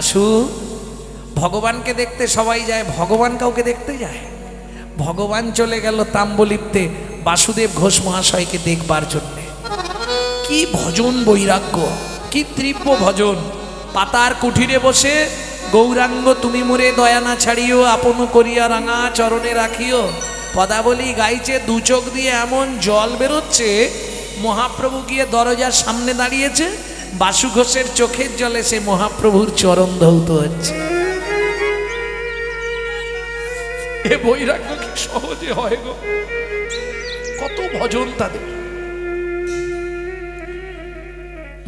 বাসু ভগবানকে দেখতে সবাই যায়, ভগবান কাউকে দেখতে যায়? ভগবান চলে গেল তাম্বলিপ্তে বাসুদেব ঘোষ মহাশয়কে দেখবার জন্যে। কি ভজন বৈরাগ্য, কি তীব্র ভজন। পাতার কুঠিরে বসে গৌরাঙ্গ তুমি মোরে দয়া না ছাড়িও, আপন করিয়া রাঙা চরণে রাখিও পদাবলী গাইছে। দু চোখ দিয়ে এমন জল বেরোচ্ছে, মহাপ্রভু গিয়ে দরজার সামনে দাঁড়িয়েছে, বাসু ঘোষের চোখের জলে সে মহাপ্রভুর চরণ ধৌত হচ্ছে। এ বৈরাগ্য কি সহজে হয় গো? কত ভজন তাদের।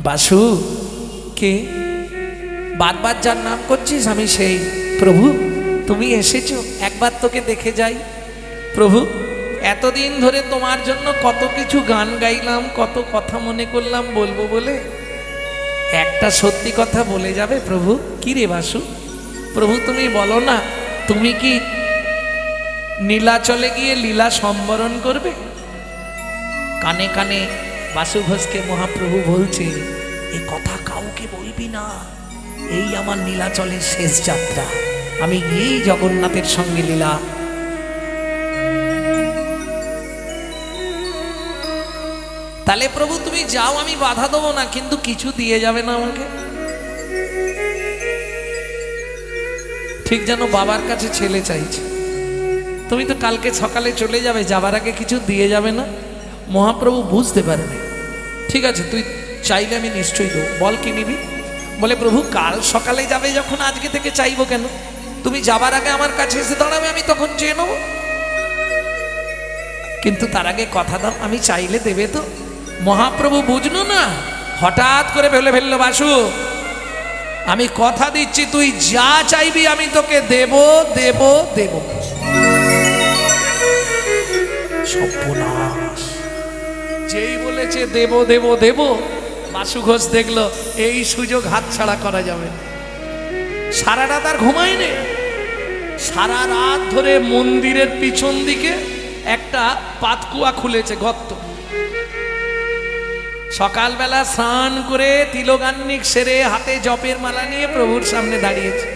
বাসু কে? বারবার যার নাম করছিস আমি সেই। প্রভু তুমি এসেছো, একবার তোকে দেখে যাই। প্রভু এতদিন ধরে তোমার জন্য কত কিছু গান গাইলাম, কত কথা মনে করলাম বলবো বলে, একটা সত্যি কথা বলে যাবে প্রভু? কি রে বাসু? প্রভু তুমি বলো না, তুমি কি নীলাচলে গিয়ে লীলা সম্বরণ করবে? কানে কানে বাসু ঘোষকে মহাপ্রভু বলছে, এ কথা কাউকে বলবি না, এই আমার নীলাচলের শেষ যাত্রা, আমি গিয়েই জগন্নাথের সঙ্গে লীলা। তাহলে প্রভু তুমি যাও, আমি বাধা দেবো না, কিন্তু কিছু দিয়ে যাবে না আমাকে? ঠিক যেন বাবার কাছে ছেলে চাইছে, তুমি তো কালকে সকালে চলে যাবে, যাবার আগে কিছু দিয়ে যাবে না? মহাপ্রভু বুঝতে পারেনি। ঠিক আছে তুই চাইলে আমি নিশ্চয়ই দেবো, বল কি নিবি? বলে প্রভু কাল সকালে যাবে যখন, আজকে থেকে চাইবো কেন? তুমি যাবার আগে আমার কাছে এসে দাঁড়াবে, আমি তখন চেয়ে নেবো। কিন্তু তার আগে কথা দাও, আমি চাইলে দেবে তো? মহাপ্রভু বুঝলো না, হঠাৎ করে বলে ফেললো, বাসু আমি কথা দিচ্ছি তুই যা চাইবি আমি তোকে দেব দেব দেব। সর্বনাশ! যেই বলেছে দেব দেব দেব, বাসু ঘোষ দেখলো এই সুযোগ হাতছাড়া করা যাবে। সারা রাত আর ঘুমায়নি, সারা রাত ধরে মন্দিরের পিছন দিকে একটা পাতকুয়া খুলেছে, গর্ত। সকালবেলা স্নান করে তিলগান্নিক সেরে হাতে জপের মালা নিয়ে প্রভুর সামনে দাঁড়িয়েছে।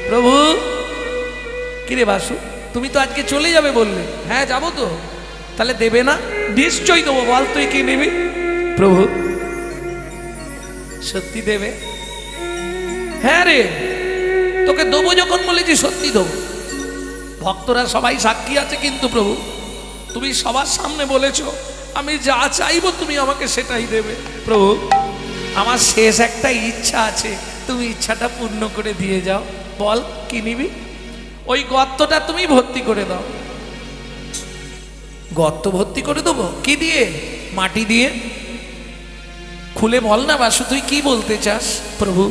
প্রভু কিরে বাসু তুমি তো আজকে চলে যাবে বললে? হ্যাঁ যাবো তো। তাহলে দেবে না? নিশ্চয়ই দেবো, বল তুই কি নিবি? প্রভু সত্যি দেবে? হ্যাঁ রে, তোকে দেবো যখন বলেছি সত্যি দেবো। ভক্তরা সবাই সাক্ষী আছে কিন্তু প্রভু, তুমি সবার সামনে বলেছো আমি যা চাইবো তুমি আমাকে সেটাই দেবে। প্রভু আমার শেষ একটা ইচ্ছা আছে, তুমি ইচ্ছাটা পূর্ণ করে দিয়ে যাও। বল কি নিবি? ওই গর্তটা তুমি ভর্তি করে দাও। গর্ত ভর্তি করে দেবো? কি দিয়ে? মাটি দিয়ে। খুলে বল না বাসু তুই কি বলতে চাস? প্রভু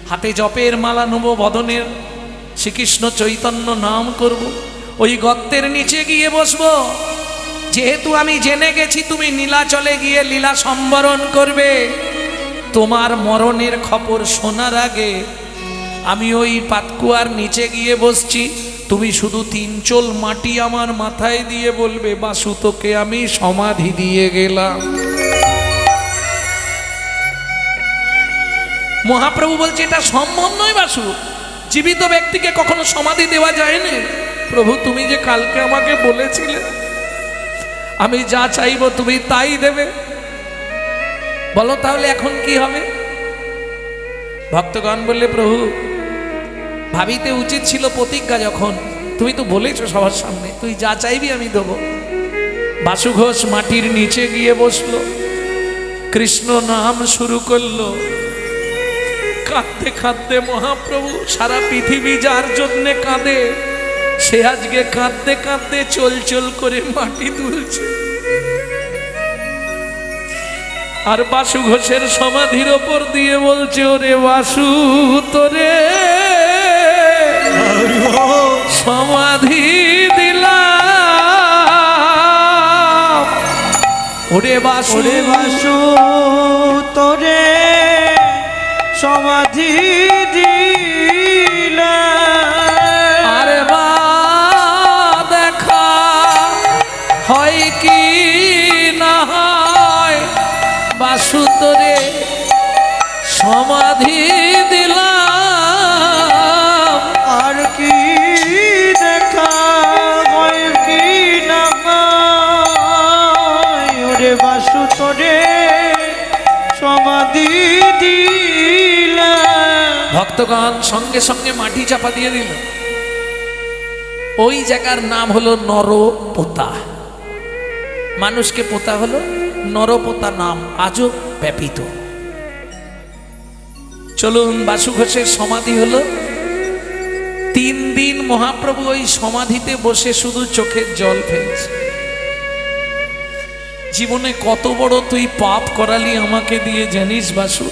হাতে জপের মালা নেব, বদনের শ্রীকৃষ্ণ চৈতন্য নাম করব, ওই গর্তের নিচে গিয়ে বসবো। যেহেতু আমি জেনে গেছি তুমি নীলাচলে গিয়ে লীলা সম্বরণ করবে, তোমার মরণের খবর শোনার আগে আমি ওই পাতকুয়ার নিচে গিয়ে বসছি। তুমি শুধু 3 চোল মাটি আমার মাথায় দিয়ে বলবে, বাসু তোকে আমি সমাধি দিয়ে গেলাম। মহাপ্রভু বলছে এটা সম্ভব নয় বাসু, জীবিত ব্যক্তিকে কখনো সমাধি দেওয়া যায়নি। প্রভু তুমি যে কালকে আমাকে বলেছিলে আমি যা চাইবো তুমি তাই দেবে, বলো তাহলে এখন কি হবে? ভক্তগণ বললে, প্রভু ভাবিতে উচিত ছিল প্রতিজ্ঞা, যখন তুমি তো বলেছো সবার সামনে তুই যা চাইবি আমি দেবো। বাসু ঘোষ মাটির নিচে গিয়ে বসলো, কৃষ্ণ নাম শুরু করলো। কাঁদতে কাঁদতে মহাপ্রভু, সারা পৃথিবী যার জন্যে কাঁদে সে আজকে কাঁদতে কাঁদতে চল চল করে মাটি তুলছে। আর বাসু ঘোষের সমাধির ওপর দিয়ে বলছে, ওরে বাসু তোরে সমাধি দিলাম, ওরে বাসু বাসু তোরে সমাধি দিলাম। আরে বা দেখা হয় কি না হয়, বাসু তোরে সমাধি দিলাম। ভক্তগণ সঙ্গে সঙ্গে মাটি চাপা দিয়ে দিল। ওই জায়গার নাম হলো নরপোতা। মানুষকে পোতা হলো নরপোতা, নাম আজও ব্যাপিত। চলুন, বাসু ঘোষের সমাধি হলো। 3 দিন মহাপ্রভু ওই সমাধিতে বসে শুধু চোখের জল ফেলছে। জীবনে কত বড় তুই পাপ করালি আমাকে দিয়ে জানিস বাসু?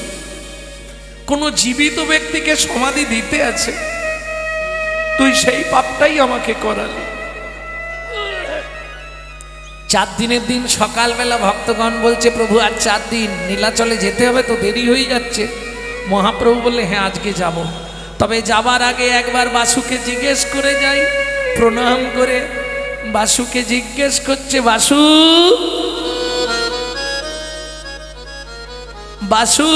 কোন জীবিত ব্যক্তিকে সমাধি দিতে আছে, তুই সেই পাপটাই আমাকে করালি। 4 দিনের দিন সকালবেলা ভক্তগণ বলছে, প্রভু আর 4 দিন নীলাচলে যেতে হবে তো, দেরি হয়ে যাচ্ছে। মহাপ্রভু বললে, হ্যাঁ আজকে যাব, তবে যাবার আগে একবার বাসুকে জিজ্ঞেস করে যাই। প্রণাম করে বাসুকে জিজ্ঞেস করছে, বাসু বাসু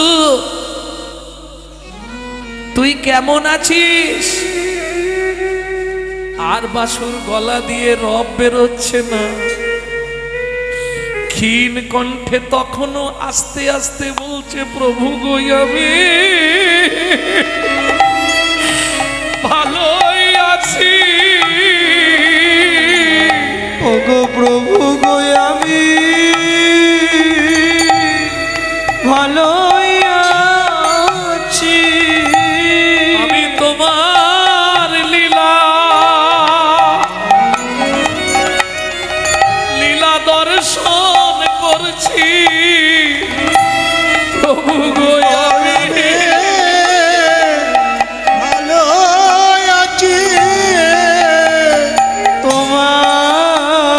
তুই কেমন আছিস? আর বাসুর গলা দিয়ে রব বেরোচ্ছে না, ক্ষীণ কণ্ঠে তখনও আস্তে আস্তে বলছে, প্রভু গো আমি ভালোই আছি। ওগো প্রভু গো আমি ভালোই আছি। আমি তোমার লীলা লীলা দর্শন করছি। প্রভু গো আমি ভালো আছি।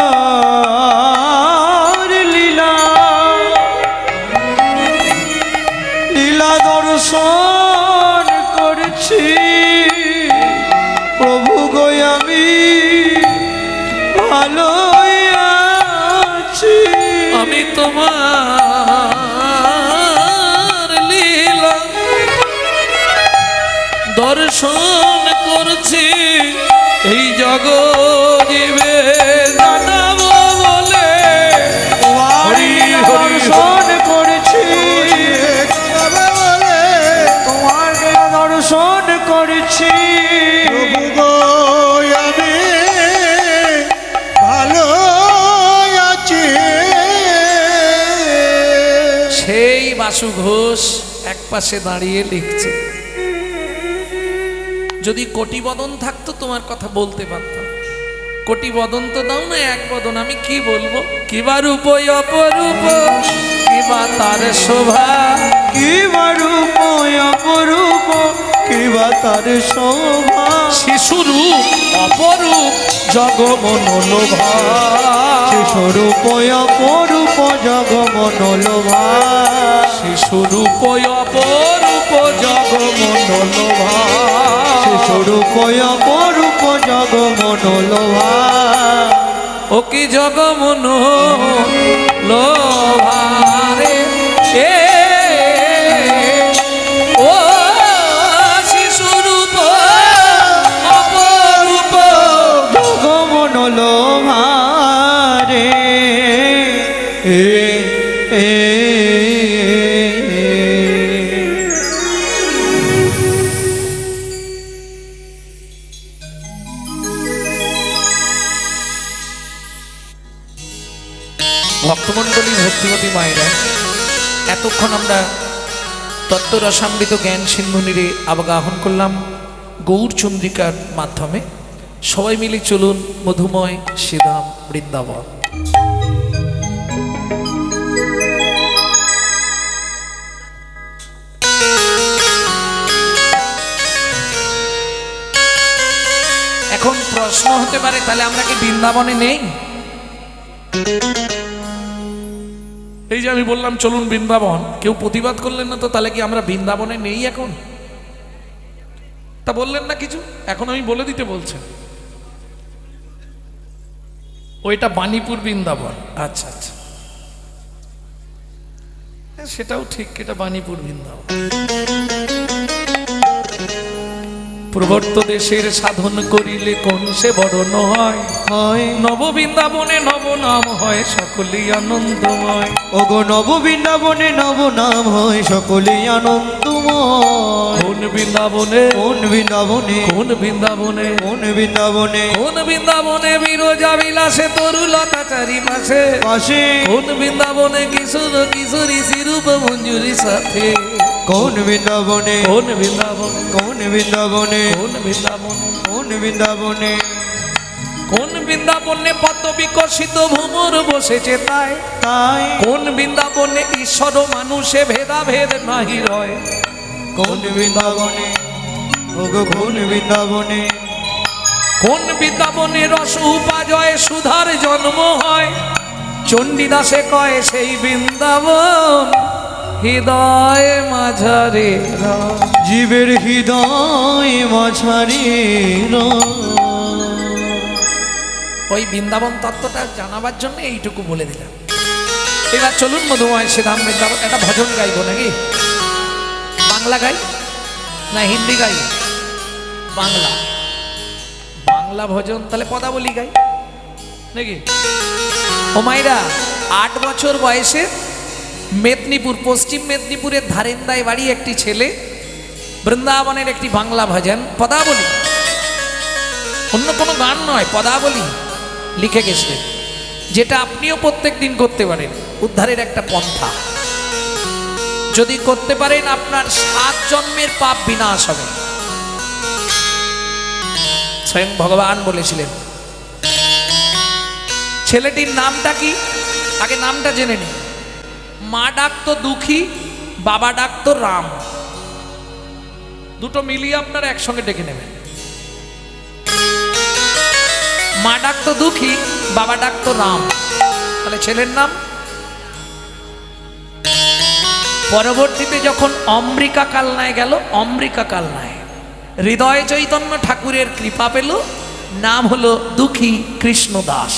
তোমার লীলা লীলা দর্শন করছি। প্রভু গো আমি ভালো আছি। আমি তোমার লীলা দর্শন করছি। এই জগজীবে জানাবো বলে হরি দর্শন করেছি। তোমার লীলা দর্শন করেছি। প্রভু গো আমি ভালো আছি। সেই বাসু ঘোষ এক পাশে দাঁড়িয়ে লিখছে, যদি কোটি বদন থাকতো তোমার কথা বলতে পারতাম। কোটি বদন তো দাও না, এক বদন। আমি কি বলবো? কিবা রূপ অপরূপ, কিবা তার শোভা, কিবা রূপ অপরূপ, কিবা তার শোভা। শিশু রূপ অপরূপ জগমনোলোভা, শিশুরূপ অপরূপ জগমনোলোভা। শিশুরূপ অপরূপ জগমনোলোভা, শিশুরূপ অপরূপ জগমনোলোভা। ও কি জগমনোলোভা রে এ ও শিশুরূপ অপরূপ জগমনোলোভা রে ভক্তমণ্ডলী, ভক্তিমতী মায়েরা, এতক্ষণ আমরা তত্ত্বরসামৃত জ্ঞান সিন্ধুনিরে আবাগাহন করলাম গৌরচন্দ্রিকার মাধ্যমে। সবাই মিলে চলুন মধুময় শ্রীধাম বৃন্দাবন। এখন প্রশ্ন হতে পারে, তাহলে আমরা কি বৃন্দাবনে নেই? এই যে আমি বললাম চলুন বৃন্দাবন, কেউ প্রতিবাদ করলেন না তো, তাহলে কি আমরা বৃন্দাবনে নেই এখন? তা বললেন না কিছু, এখন আমি বলে দিতে বলছেন। ওইটা বাণীপুর বৃন্দাবন। আচ্ছা আচ্ছা, সেটাও ঠিক, এটা বাণীপুর বৃন্দাবন। প্রবর্ত দেশের সাধন করিলে কোন সে বরণ হয়, নব বৃন্দাবনে নব নাম হয় সকলেই আনন্দময়। ওগো নব বৃন্দাবনে নব নাম হয় সকলেই আনন্দময়। সুময় কোন বৃন্দাবনে, কোন বৃন্দাবনে, কোন বৃন্দাবনে, কোন বৃন্দাবনে, কোন বৃন্দাবনে বিরজা বিলাসে তরুলতা চারিপাশে, পাশে কোন বৃন্দাবনে কিশোর কিশোরী শিরূপ মঞ্জুরি সাথে, কোন বৃন্দাবনে, কোন বৃন্দাবনে, কোন বৃন্দাবনে, কোন বৃন্দাবনে, কোন বৃন্দাবনে, কোন বৃন্দাবনে পদ্ম বিকশিত ভ্রমর বসেছে তাই, তাই কোন বৃন্দাবনে ঈশ্বর ও মানুষে ভেদাভেদ নাহি রয়, কোন বৃন্দাবনে, ওগো কোন বৃন্দাবনে, কোন বৃন্দাবনে রস উপাজয় সুধার জন্ম হয়, চণ্ডীদাসে কয় সেই বৃন্দাবন হৃদয় মাঝারে রয়। জীবের হৃদয় মাঝারি ওই বৃন্দাবন তত্ত্বটা জানাবার জন্য এইটুকু বলে দিলাম। এবার চলুন মধুময় শ্রীধাম বৃন্দাবন একটা ভজন গাইব নাকি? বাংলা গাই না হিন্দি গাই? বাংলা, বাংলা ভজন তাহলে পদাবলী গাই নাকি? ও মাইরা 8 বছর বয়সে মেদিনীপুর, পশ্চিম মেদিনীপুরের ধারেন্দায় বাড়ি একটি ছেলে বৃন্দাবনের একটি বাংলা ভজন পদাবলী, অন্য কোনো গান নয়, পদাবলী লিখে গেছিলেন, যেটা আপনিও প্রত্যেক দিন করতে পারেন। উদ্ধারের একটা পন্থা যদি করতে পারেন আপনার 7 জন্মের পাপ বিনাশ হবে। স্বয়ং ভগবান বলেছিলেন। ছেলেটির নামটা কি? আগে নামটা জেনে নিন। মা ডাকতো দুঃখী, বাবা ডাকতো রাম, দুটো মিলিয়ে আপনারা একসঙ্গে ডেকে নেবেন। মা ডাকতো দুঃখী, বাবা ডাকতো রাম, তাহলে ছেলের নাম। পরবর্তীতে যখন অম্বিকা কালনায় গেল, অম্বিকা কালনায় হৃদয় চৈতন্য ঠাকুরের কৃপা পেল, নাম হলো দুঃখী কৃষ্ণ দাস।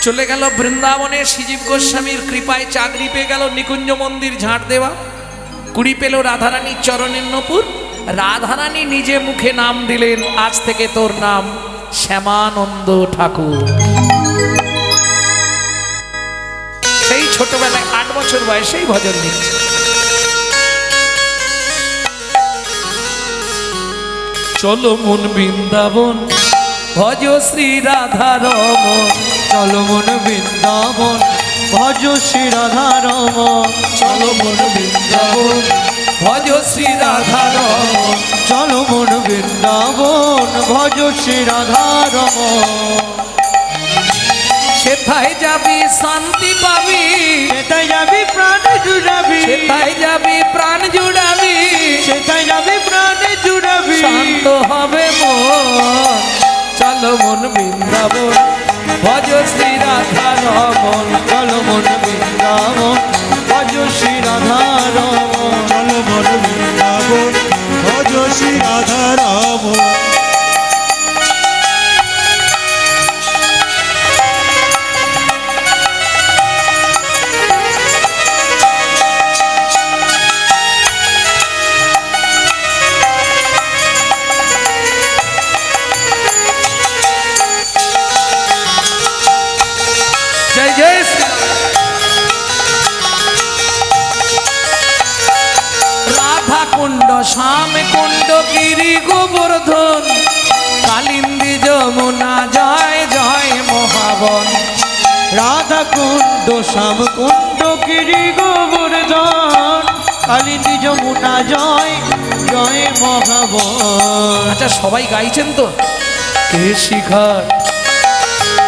চলে গেল বৃন্দাবনে, শ্রীজীব গোস্বামীর কৃপায় চাকরি পেয়ে গেল, নিকুঞ্জ মন্দির ঝাড় দেওয়া। কুড়ি পেল রাধারানীর চরণের নূপুর, রাধারানী নিজে মুখে নাম দিলেন, আজ থেকে তোর নাম শ্যামানন্দ ঠাকুর। সেই ছোটবেলায় 8 বছর বয়সেই ভজন লিখছে। চলো মন বৃন্দাবন ভজ শ্রী রাধা রমন, চলো মন বৃন্দাবন ভজ শ্রী রাধা রমন, চলো মন বৃন্দাবন ভজ শ্রী রাধা রমন, চলো মন বৃন্দাবন ভজ শ্রী রাধা রমন। সেথায় যাবি শান্তি পাবি, সেটাই যাবি প্রাণ জুড়াবি, সেথায় যাবি প্রাণ জুড়াবি, সেটাই যাবি প্রাণ জুড়াবি, শান্ত হবে মন। চলো মন বৃন্দাবন ভজ শ্রী রাধা রমন, চলো মন বৃন্দাবন ভজ শ্রী রাধা রমন, চলো মন বৃন্দাবন ভজ শ্রী রাধা রাম। জয় জয় শ্রী রাধা কুণ্ড, শ্যাম কুণ্ড, গিরি গোবর্ধন, কালিন্দী যমুনা, জয় জয় মহাবন। রাধা কুণ্ড, শ্যাম কুণ্ড, গিরি গোবর্ধন, কালিন্দী যমুনা, জয় জয় মহাবন। আচ্ছা সবাই গাইছেন তো? কেশিঘাট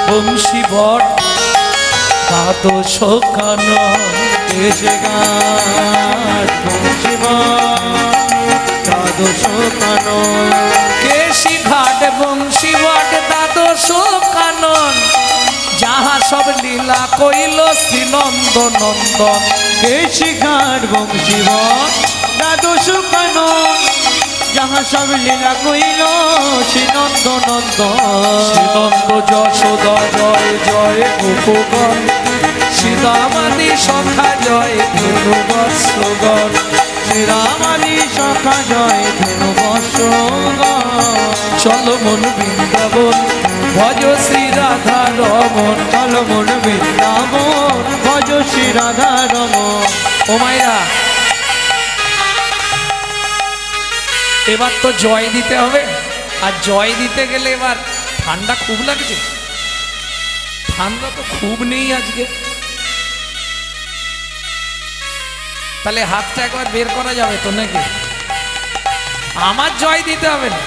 বংশী বট দ্বাদশ কানন, এসে গান দ্বাদশ কানন, কেশিঘাট বংশী বট দ্বাদশ কানন, যাহা সব লীলা কইল শ্রীনন্দ নন্দন। কেশি ঘাট বংশীবন দ্বাদশ কানন, যাহা সব লীলা কইল শ্রীনন্দ নন্দন। শ্রীনন্দ যশোদা জয় জয় গোপগণ, শ্রীরামাদি সখা জয় ধনু বৎসগণ, শ্রীরামাদি সখা জয় ধনু বৎসগণ। চলো মন বৃন্দাবন ভজ শ্রী রাধা রমন, চলো মন বৃন্দাবন ভজ শ্রী রাধা রমন, ও মায়েরা, এবার তো জয় দিতে হবে, আর জয় দিতে গেলে এবার ঠান্ডা খুব লাগছে, ঠান্ডা তো খুব নেই আজকে, তাহলে হাতটা একবার বের করা যাবে তো নাকি? আমার জয় দিতে হবে না,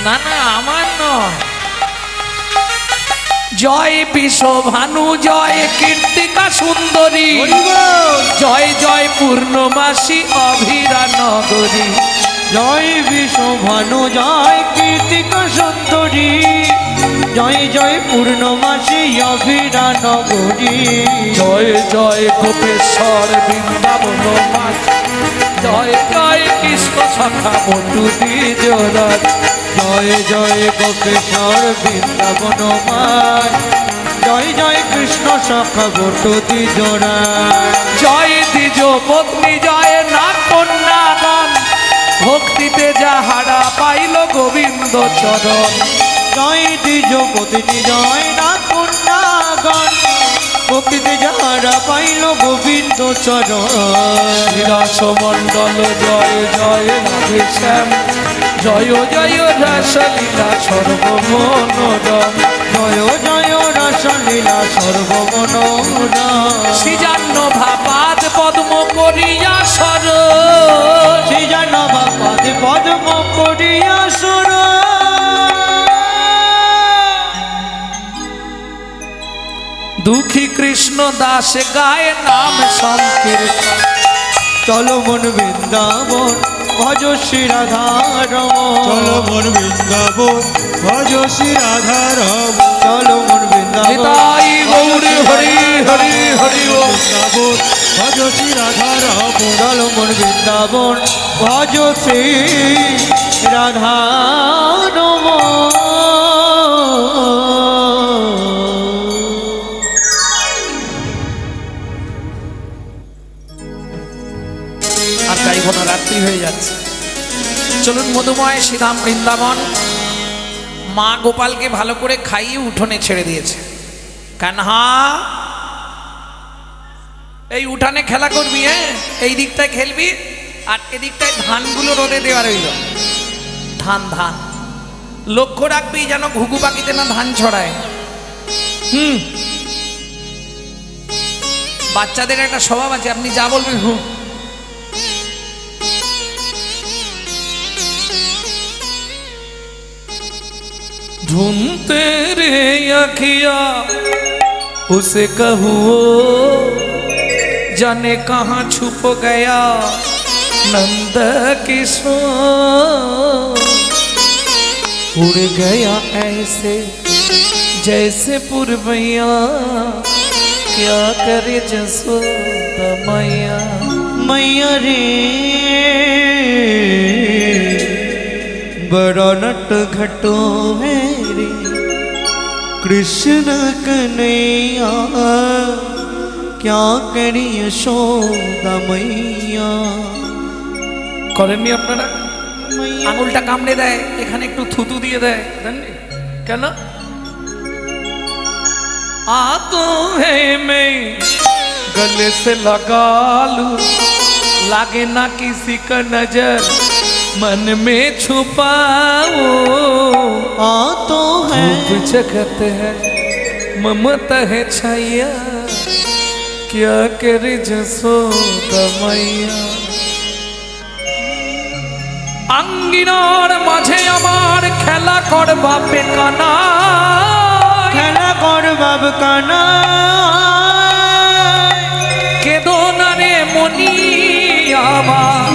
না না আমার নয়। জয় বিশ্বভানু, জয় কীর্তিকা সুন্দরী, জয় জয় পূর্ণমাসী অভিরা নগরী। জয় বিশ্বভানু, জয় কীর্তিকা সুন্দরী, জয় জয় পূর্ণমাসী অভিরা নগরী। জয় জয় গোপেশ্বর বৃন্দাবন মাছ, জয় জয় কৃষ্ণ সখা বটু দ্বিজরাজ। জয় জয় গোপেশ্বর বৃন্দাবন মায়, জয় জয় কৃষ্ণ সখা বটু দ্বিজরাজ। জয় দ্বিজ পত্নী, জয় না কন্যাগণ, ভক্তিতে যাহারা পাইল গোবিন্দ চরণ। জয় দ্বিজ পত্নী, জয় না কন্যাগণ, ভক্তিতে যাহারা পাইল গোবিন্দ চরণ। শ্রীরাস মণ্ডল, জয় জয় রাধে শ্যাম, জয় জয় রাসলীলা সর্বমনোরম। জয় জয় রসলীলা সর্বমনোরম। শ্রীজান্ন ভাপাদ পদ্ম করিয়া সর, শ্রীজান বাপাদে পদ্ম করিয়া সুর। দুঃখী কৃষ্ণ দাস গায়ে নাম সংকীর্তন। চলো মন বৃন্দাবন, ভজ শ্রী রাধারমণ। চলো মন বৃন্দাবন, ভজ শ্রী রাধারমণ। চলো মন বৃন্দাবন, নিতাই গৌরী হরি হরি হরি ও। বৃন্দাবন, ভজ শ্রী রাধারমণ। চলো মন বৃন্দাবন, ভজ শ্রী রাধারমণ। আর গাইব না, রাত্রি হয়ে যাচ্ছে। চলুন মধুময় শ্রীধাম বৃন্দাবন। মা গোপালকে ভালো করে খাইয়ে উঠোনে ছেড়ে দিয়েছে। কানহা, এই উঠানে খেলা করবি, হ্যাঁ, এই দিকটায় খেলবি, আর এদিকটায় ধানগুলো রোদে দেওয়া রইল। ধান ধান লক্ষ্য রাখবি যেন ঘুঘু পাখিতে না ধান ছড়ায়। বাচ্চাদের একটা স্বভাব আছে, আপনি যা বলবেন হুঁ। ढूंढते रे अखिया उसे कहूँ जाने कहाँ छुप गया नंद किशोर। उड़ गया ऐसे जैसे पुरवैया, क्या करे जसोदा मैया। मैया रे बड़ा नट घटो मेरी, कृष्ण कन्हैया, क्या करी यशोदा मैया। করেননি আপনারা? আঙুলটা কামড়ে দেয়, এখানে একটু থুতু দিয়ে দেয়, জানেন কেন? आ तो है मैं गले से लगा लूं, लागे ना किसी का नजर मन में छुपाओ। आ तो है धूप जगत है ममता है छाया, क्या करे जसोदा मैया। আঙ্গিনার মাঝে আমার খেলা কর বাপে কানা, খেলা কর বাব কানা। কেদো না রে মনি আমার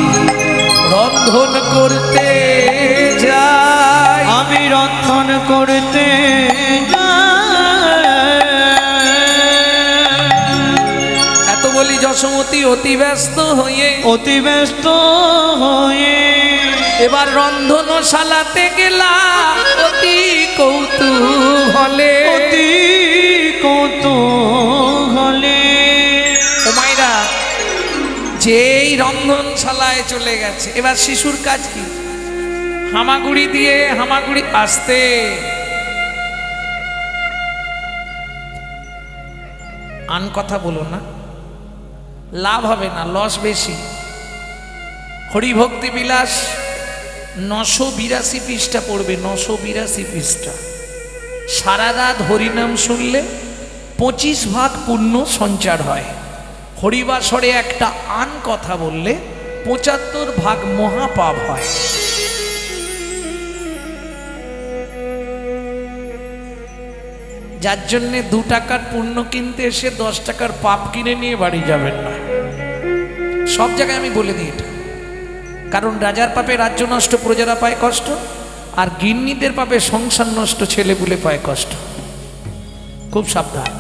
রন্ধন করতে যাই, আমি রন্ধন করতে যাই। এত বলি যশোমতী অতি ব্যস্ত হয়ে অতি ব্যস্ত হয়ে এবার রন্ধনশালাতে গেলা অতি কৌতূহলে। অতি কৌতূহলে। ও মাইরা, যেই রন্ধনশালায় চলে গেছে, এবার শিশুর কাজ কি? হামাগুড়ি দিয়ে হামাগুড়ি আসতে আন কথা বলো না, লাভ হবে না, লস বেশি। হরিভক্তি বিলাস 982 পৃষ্ঠা পড়বে, 982 পৃষ্ঠা। সারা রাত হরিনাম শুনলে 25 ভাগ পুণ্য সঞ্চার হয়। হরিবাসরে একটা আন কথা বললে 75 ভাগ মহাপাপ হয়। যার জন্যে 2 টাকার পুণ্য কিনতে এসে 10 টাকার পাপ কিনে নিয়ে বাড়ি যাবেন না। সব জায়গায় আমি বলে দিই এটা, কারণ রাজার পাপে রাজ্য নষ্ট, প্রজারা পায় কষ্ট, আর গিন্নিদের পাপে সংসার নষ্ট, ছেলেপুলে পায় কষ্ট। খুব সাবধান,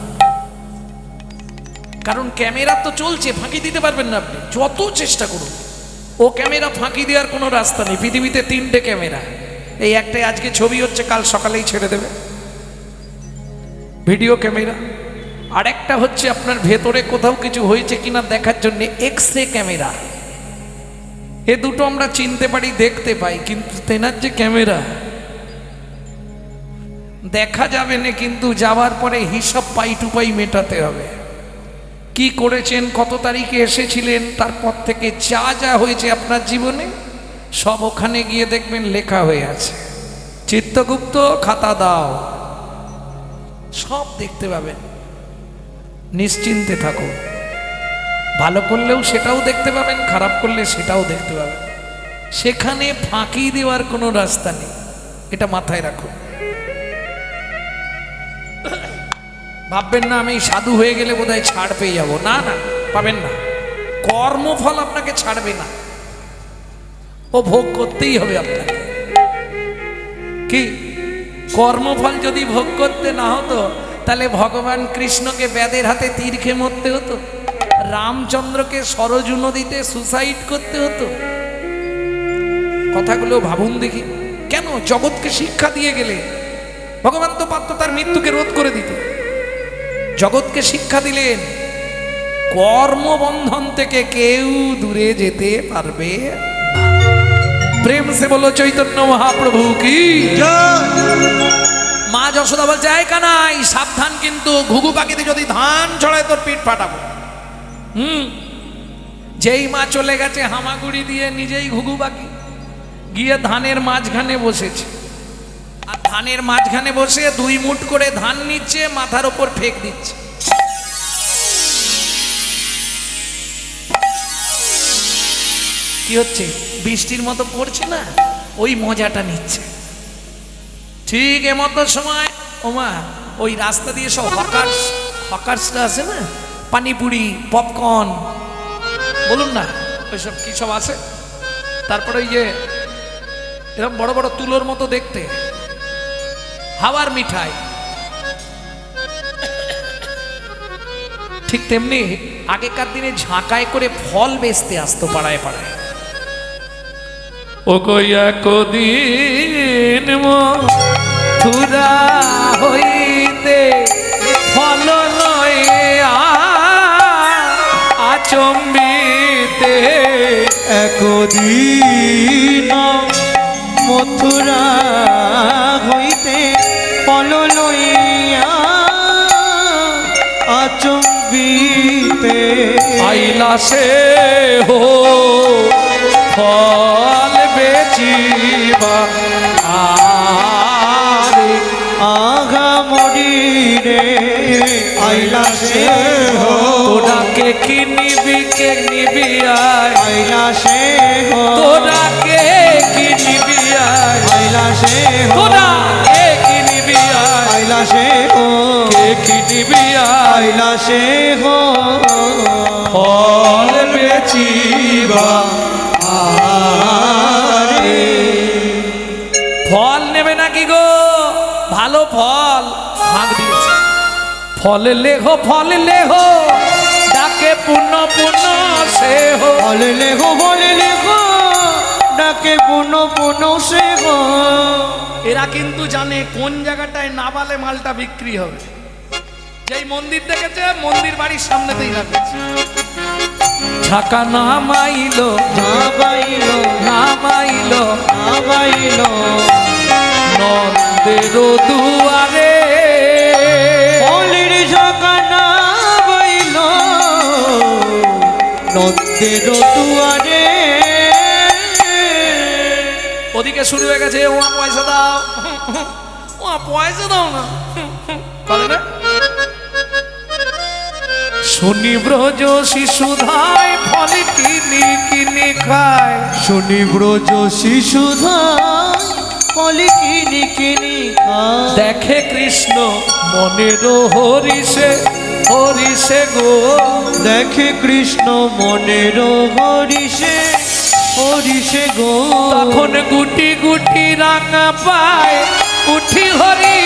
কারণ ক্যামেরা তো চলছে, ফাঁকি দিতে পারবেন না আপনি যত চেষ্টা করুন। ও ক্যামেরা ফাঁকি দেওয়ার কোনো রাস্তা নেই। পৃথিবীতে 3টে ক্যামেরা, এই একটাই আজকে ছবি হচ্ছে, কাল সকালেই ছেড়ে দেবে, ভিডিও ক্যামেরা। আরেকটা হচ্ছে আপনার ভেতরে কোথাও কিছু হয়েছে কিনা দেখার জন্য এক্স-রে ক্যামেরা। এ দুটো আমরা চিনতে পারি, দেখতে পাই, কিন্তু তেনার যে ক্যামেরা দেখা যাবে না, কিন্তু যাওয়ার পরে হিসাব পাই টু পাই মেটাতে হবে। কি করেছেন, কত তারিখে এসেছিলেন, তারপর থেকে যা যা হয়েছে আপনার জীবনে সব ওখানে গিয়ে দেখবেন লেখা হয়ে আছে। চিত্তগুপ্ত খাতা দাও, সব দেখতে পাবেন। নিশ্চিন্তে থাকুন, ভালো করলেও সেটাও দেখতে পাবেন, খারাপ করলে সেটাও দেখতে পাবেন। সেখানে ফাঁকি দেওয়ার কোনো রাস্তা নেই, এটা মাথায় রাখুন। ভাববেন না আমি সাধু হয়ে গেলে বোধহয় ছাড় পেয়ে যাবো, না না, পাবেন না। কর্মফল আপনাকে ছাড়বে না, ও ভোগ করতেই হবে আপনাকে। কি কর্মফল যদি ভোগ করতে না হতো, তাহলে ভগবান কৃষ্ণকে ব্যাদের হাতে তীর খেয়ে মরতে হতো, রামচন্দ্রকে সরজু নদীতে সুসাইড করতে হতো। কথাগুলো ভাবুন দেখি। কেন? জগৎকে শিক্ষা দিয়ে গেলে। ভগবান তো পারত তার মৃত্যুকে রোধ করে দিতে, জগৎকে শিক্ষা দিলেন কর্মবন্ধন থেকে কেউ দূরে যেতে পারবে না। প্রেম সে বলো চৈতন্য মহাপ্রভু কি জয়। মা যশোদা বলছে, এই কানাই সাবধান, কিন্তু ঘুঘু পাখিতে যদি ধান ছড়ায় তোর পিঠ ফাটাবো। যেই মা চলে গেছে হামাগুড়ি দিয়ে, নিজেই ঘুঘু পাখি গিয়ে ধানের মাঝখানে বসেছে, আর ধানের মাঝখানে বসে 2 মুঠ করে ধান নিচ্ছে, মাথার ওপর ফেক দিচ্ছে। কি হচ্ছে? বৃষ্টির মতো পড়ছে না, ওই মজাটা নিচ্ছে। ঠিক এমতো সময় ওমা ওই রাস্তা দিয়ে সব হকার্সরা আছে না, পানিপুরি, পপকর্ন, বলুন না ওইসব কি সব আছে। তারপরে ওই যে এরকম বড় বড় তুলোর মতো দেখতে হাওয়ার মিঠাই, ঠিক তেমনি আগেকার দিনে ঝাঁকায় করে ফল বেচতে আসতো পাড়ায় পাড়ায়। ও কইয়া কদিন মথুরা হইতে ফল লয়ে আচম্বিতে, একদিন মথুরা হইতে ফল লইয়া আচম্বিতে, আইলা সে হো ফল বেচিবা আরে আগা মরি রে আইলা সে হো, তোরাকে কি নিবি, কে নিবি আয়, আইলা সে হো, তোরাকে কি নিবি আয়, আইলা সে হো, তোরা কে কি নিবি আয়, আইলা সে হো, কে কি নিবি আয়, আইলা সে হো, ফল বেচিবা আরে। ফল নেবে নাকি গো? ভালো ফল ভাগ দিয়েছে। ফল লেহো, ফল লেহো, ডাকে পুণ্য পুণ্য সে হো। বলে লেখো, বলে লেখো, ডাকে পুনো পুনো সে হো। এরা কিন্তু জানে কোন জায়গাটায় না বালে মালটা বিক্রি হবে। যেই মন্দির দেখেছে, মন্দির বাড়ির সামনেতেই রাখেছে। ঝাঁকা নামাইলো, নামাইলো, নামাইলো, নামাইলো, নন্দের দুয়ারে, বলির ঝাঁকা নামাইলো, তোদের দুয়ারে। ওদিকে শুরু হয়ে গেছে, ও পয়সা দাও, ও পয়সা দাও না, করে না? শুনি ব্রজ শিশুধায় ফল কিনি কিনি খায়, শুনি ব্রজ শিশুধায় ফল কিনি কিনি খায়। দেখে কৃষ্ণ মনের হরিষে হরিষে গো, দেখে কৃষ্ণ মনের হরিষে হরিষে গো। তখন গুটি গুটি রাঙা পায়, উঠি হরি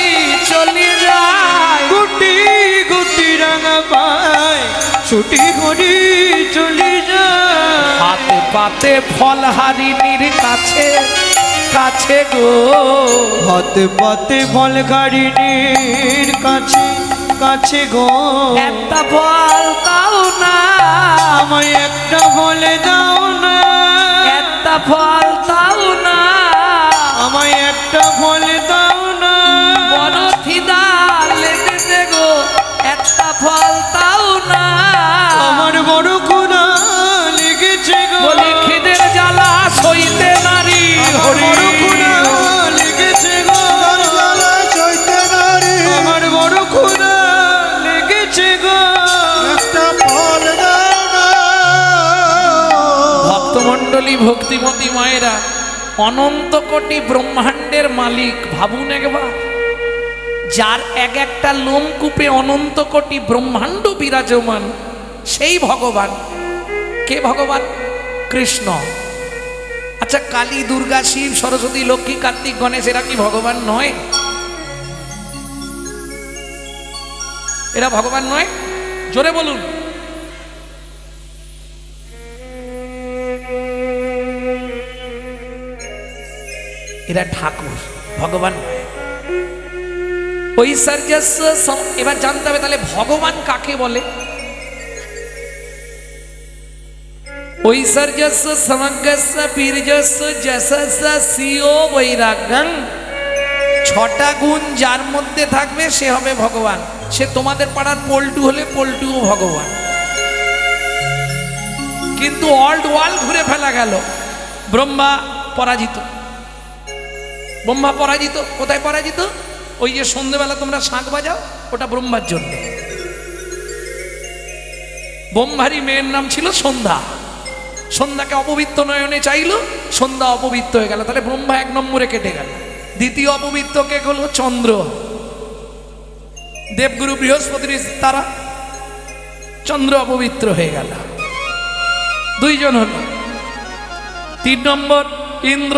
চলি যায়। গুটি গুটি রাঙা পায়, ছুটি হরি চলে যায়। হাতে পাতে ফল হারিনীর কাছে কাছে গো, হাতে পাতে ফল গাড়িনীর কাছে কাছে গো। একটা ফল দাও না, আমায় একটা বলে দাও না, একটা ফল দাও না, আমায় একটা বলে দাও না। বড় খিদা লেগেছে গো, একটা ফল দাও না। আমার বড় ক্ষুধা লেগেছে গো, বলি খিদের জ্বালা সইতে নারী, আমার বড় ক্ষুধা লেগেছে গো, চৈতে নারী আমার বড় ক্ষুধা লেগেছে গো। একটা ফল দাও না। ভক্তমণ্ডলী ভক্তিমতী মায়েরা, অনন্ত কোটি ব্রহ্মাণ্ডের মালিক ভাবুন একবার, যার এক একটা লোমকূপে অনন্ত কোটি ব্রহ্মাণ্ড বিরাজমান, সেই ভগবান। কে ভগবান? কৃষ্ণ। আচ্ছা, কালী, দুর্গা, শিব, সরস্বতী, লক্ষ্মী, কার্তিক, গণেশ এরা কি ভগবান নয়? এরা ভগবান নয়? জোরে বলুন। এরা ঠাকুর, ভগবান নয়। ঐশ্বর্যস্য এবার জানতে হবে তাহলে ভগবান কাকে বলে। ঐশ্বর্যস্য সমগ্রস্য বীর্যস্য যশস্য সিও বৈরাগ্যং। ছটা গুণ যার মধ্যে থাকবে সে হবে ভগবান। সে তোমাদের পাড়ার পল্টু হলে পল্টুও ভগবান। কিন্তু অল্ড ওয়ার্ল্ড ঘুরে ফেলা গেল, ব্রহ্মা পরাজিত। ব্রহ্মা পরাজিত কোথায় পরাজিত? ওই যে সন্ধ্যেবেলা তোমরা শাঁখ বাজাও, ওটা ব্রহ্মার জন্য। ব্রহ্মারই মেয়ের নাম ছিল সন্ধ্যা। সন্ধ্যাকে অপবিত্র নয়নে চাইল, সন্ধ্যা অপবিত্র হয়ে গেল। তাহলে ব্রহ্মা 1 নম্বরে কেটে গেল। দ্বিতীয় অপবিত্র কে হলো? চন্দ্র। দেবগুরু বৃহস্পতির তারা, চন্দ্র অপবিত্র হয়ে গেল। 2 জন হলো। 3 নম্বর ইন্দ্র,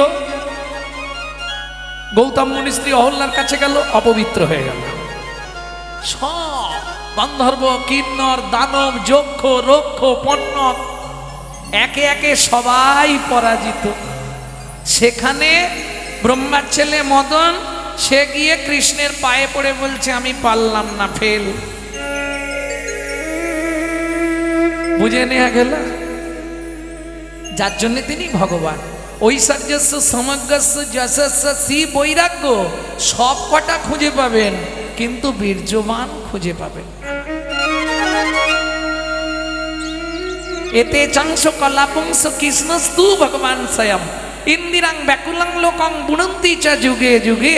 গৌতম মুনি স্ত্রী অহল্যার কাছে গেল, অপবিত্র হয়ে গেল। সব গন্ধর্ব, কিন্নর, দানব, যক্ষ, রক্ষ, পণ্যক একে একে সবাই পরাজিত। সেখানে ব্রহ্মার ছেলে মদন, সে গিয়ে কৃষ্ণের পায়ে পড়ে বলছে আমি পারলাম না, ফেল। বুঝে নেওয়া গেল, যার জন্য তিনি ভগবান। ঐশ্বর্যস্য সমগ্রস্য যশস্য শ্রী বৈরাগ্য, সব কটা খুঁজে পাবেন, কিন্তু বীর্যবান খুঁজে পাবেন। এতে চাংশ কলাপুংস কৃষ্ণস্তু ভগবান স্বয়ং ইন্দিরাং ব্যাকুলাং লোকং বুনন্তি চ যুগে যুগে।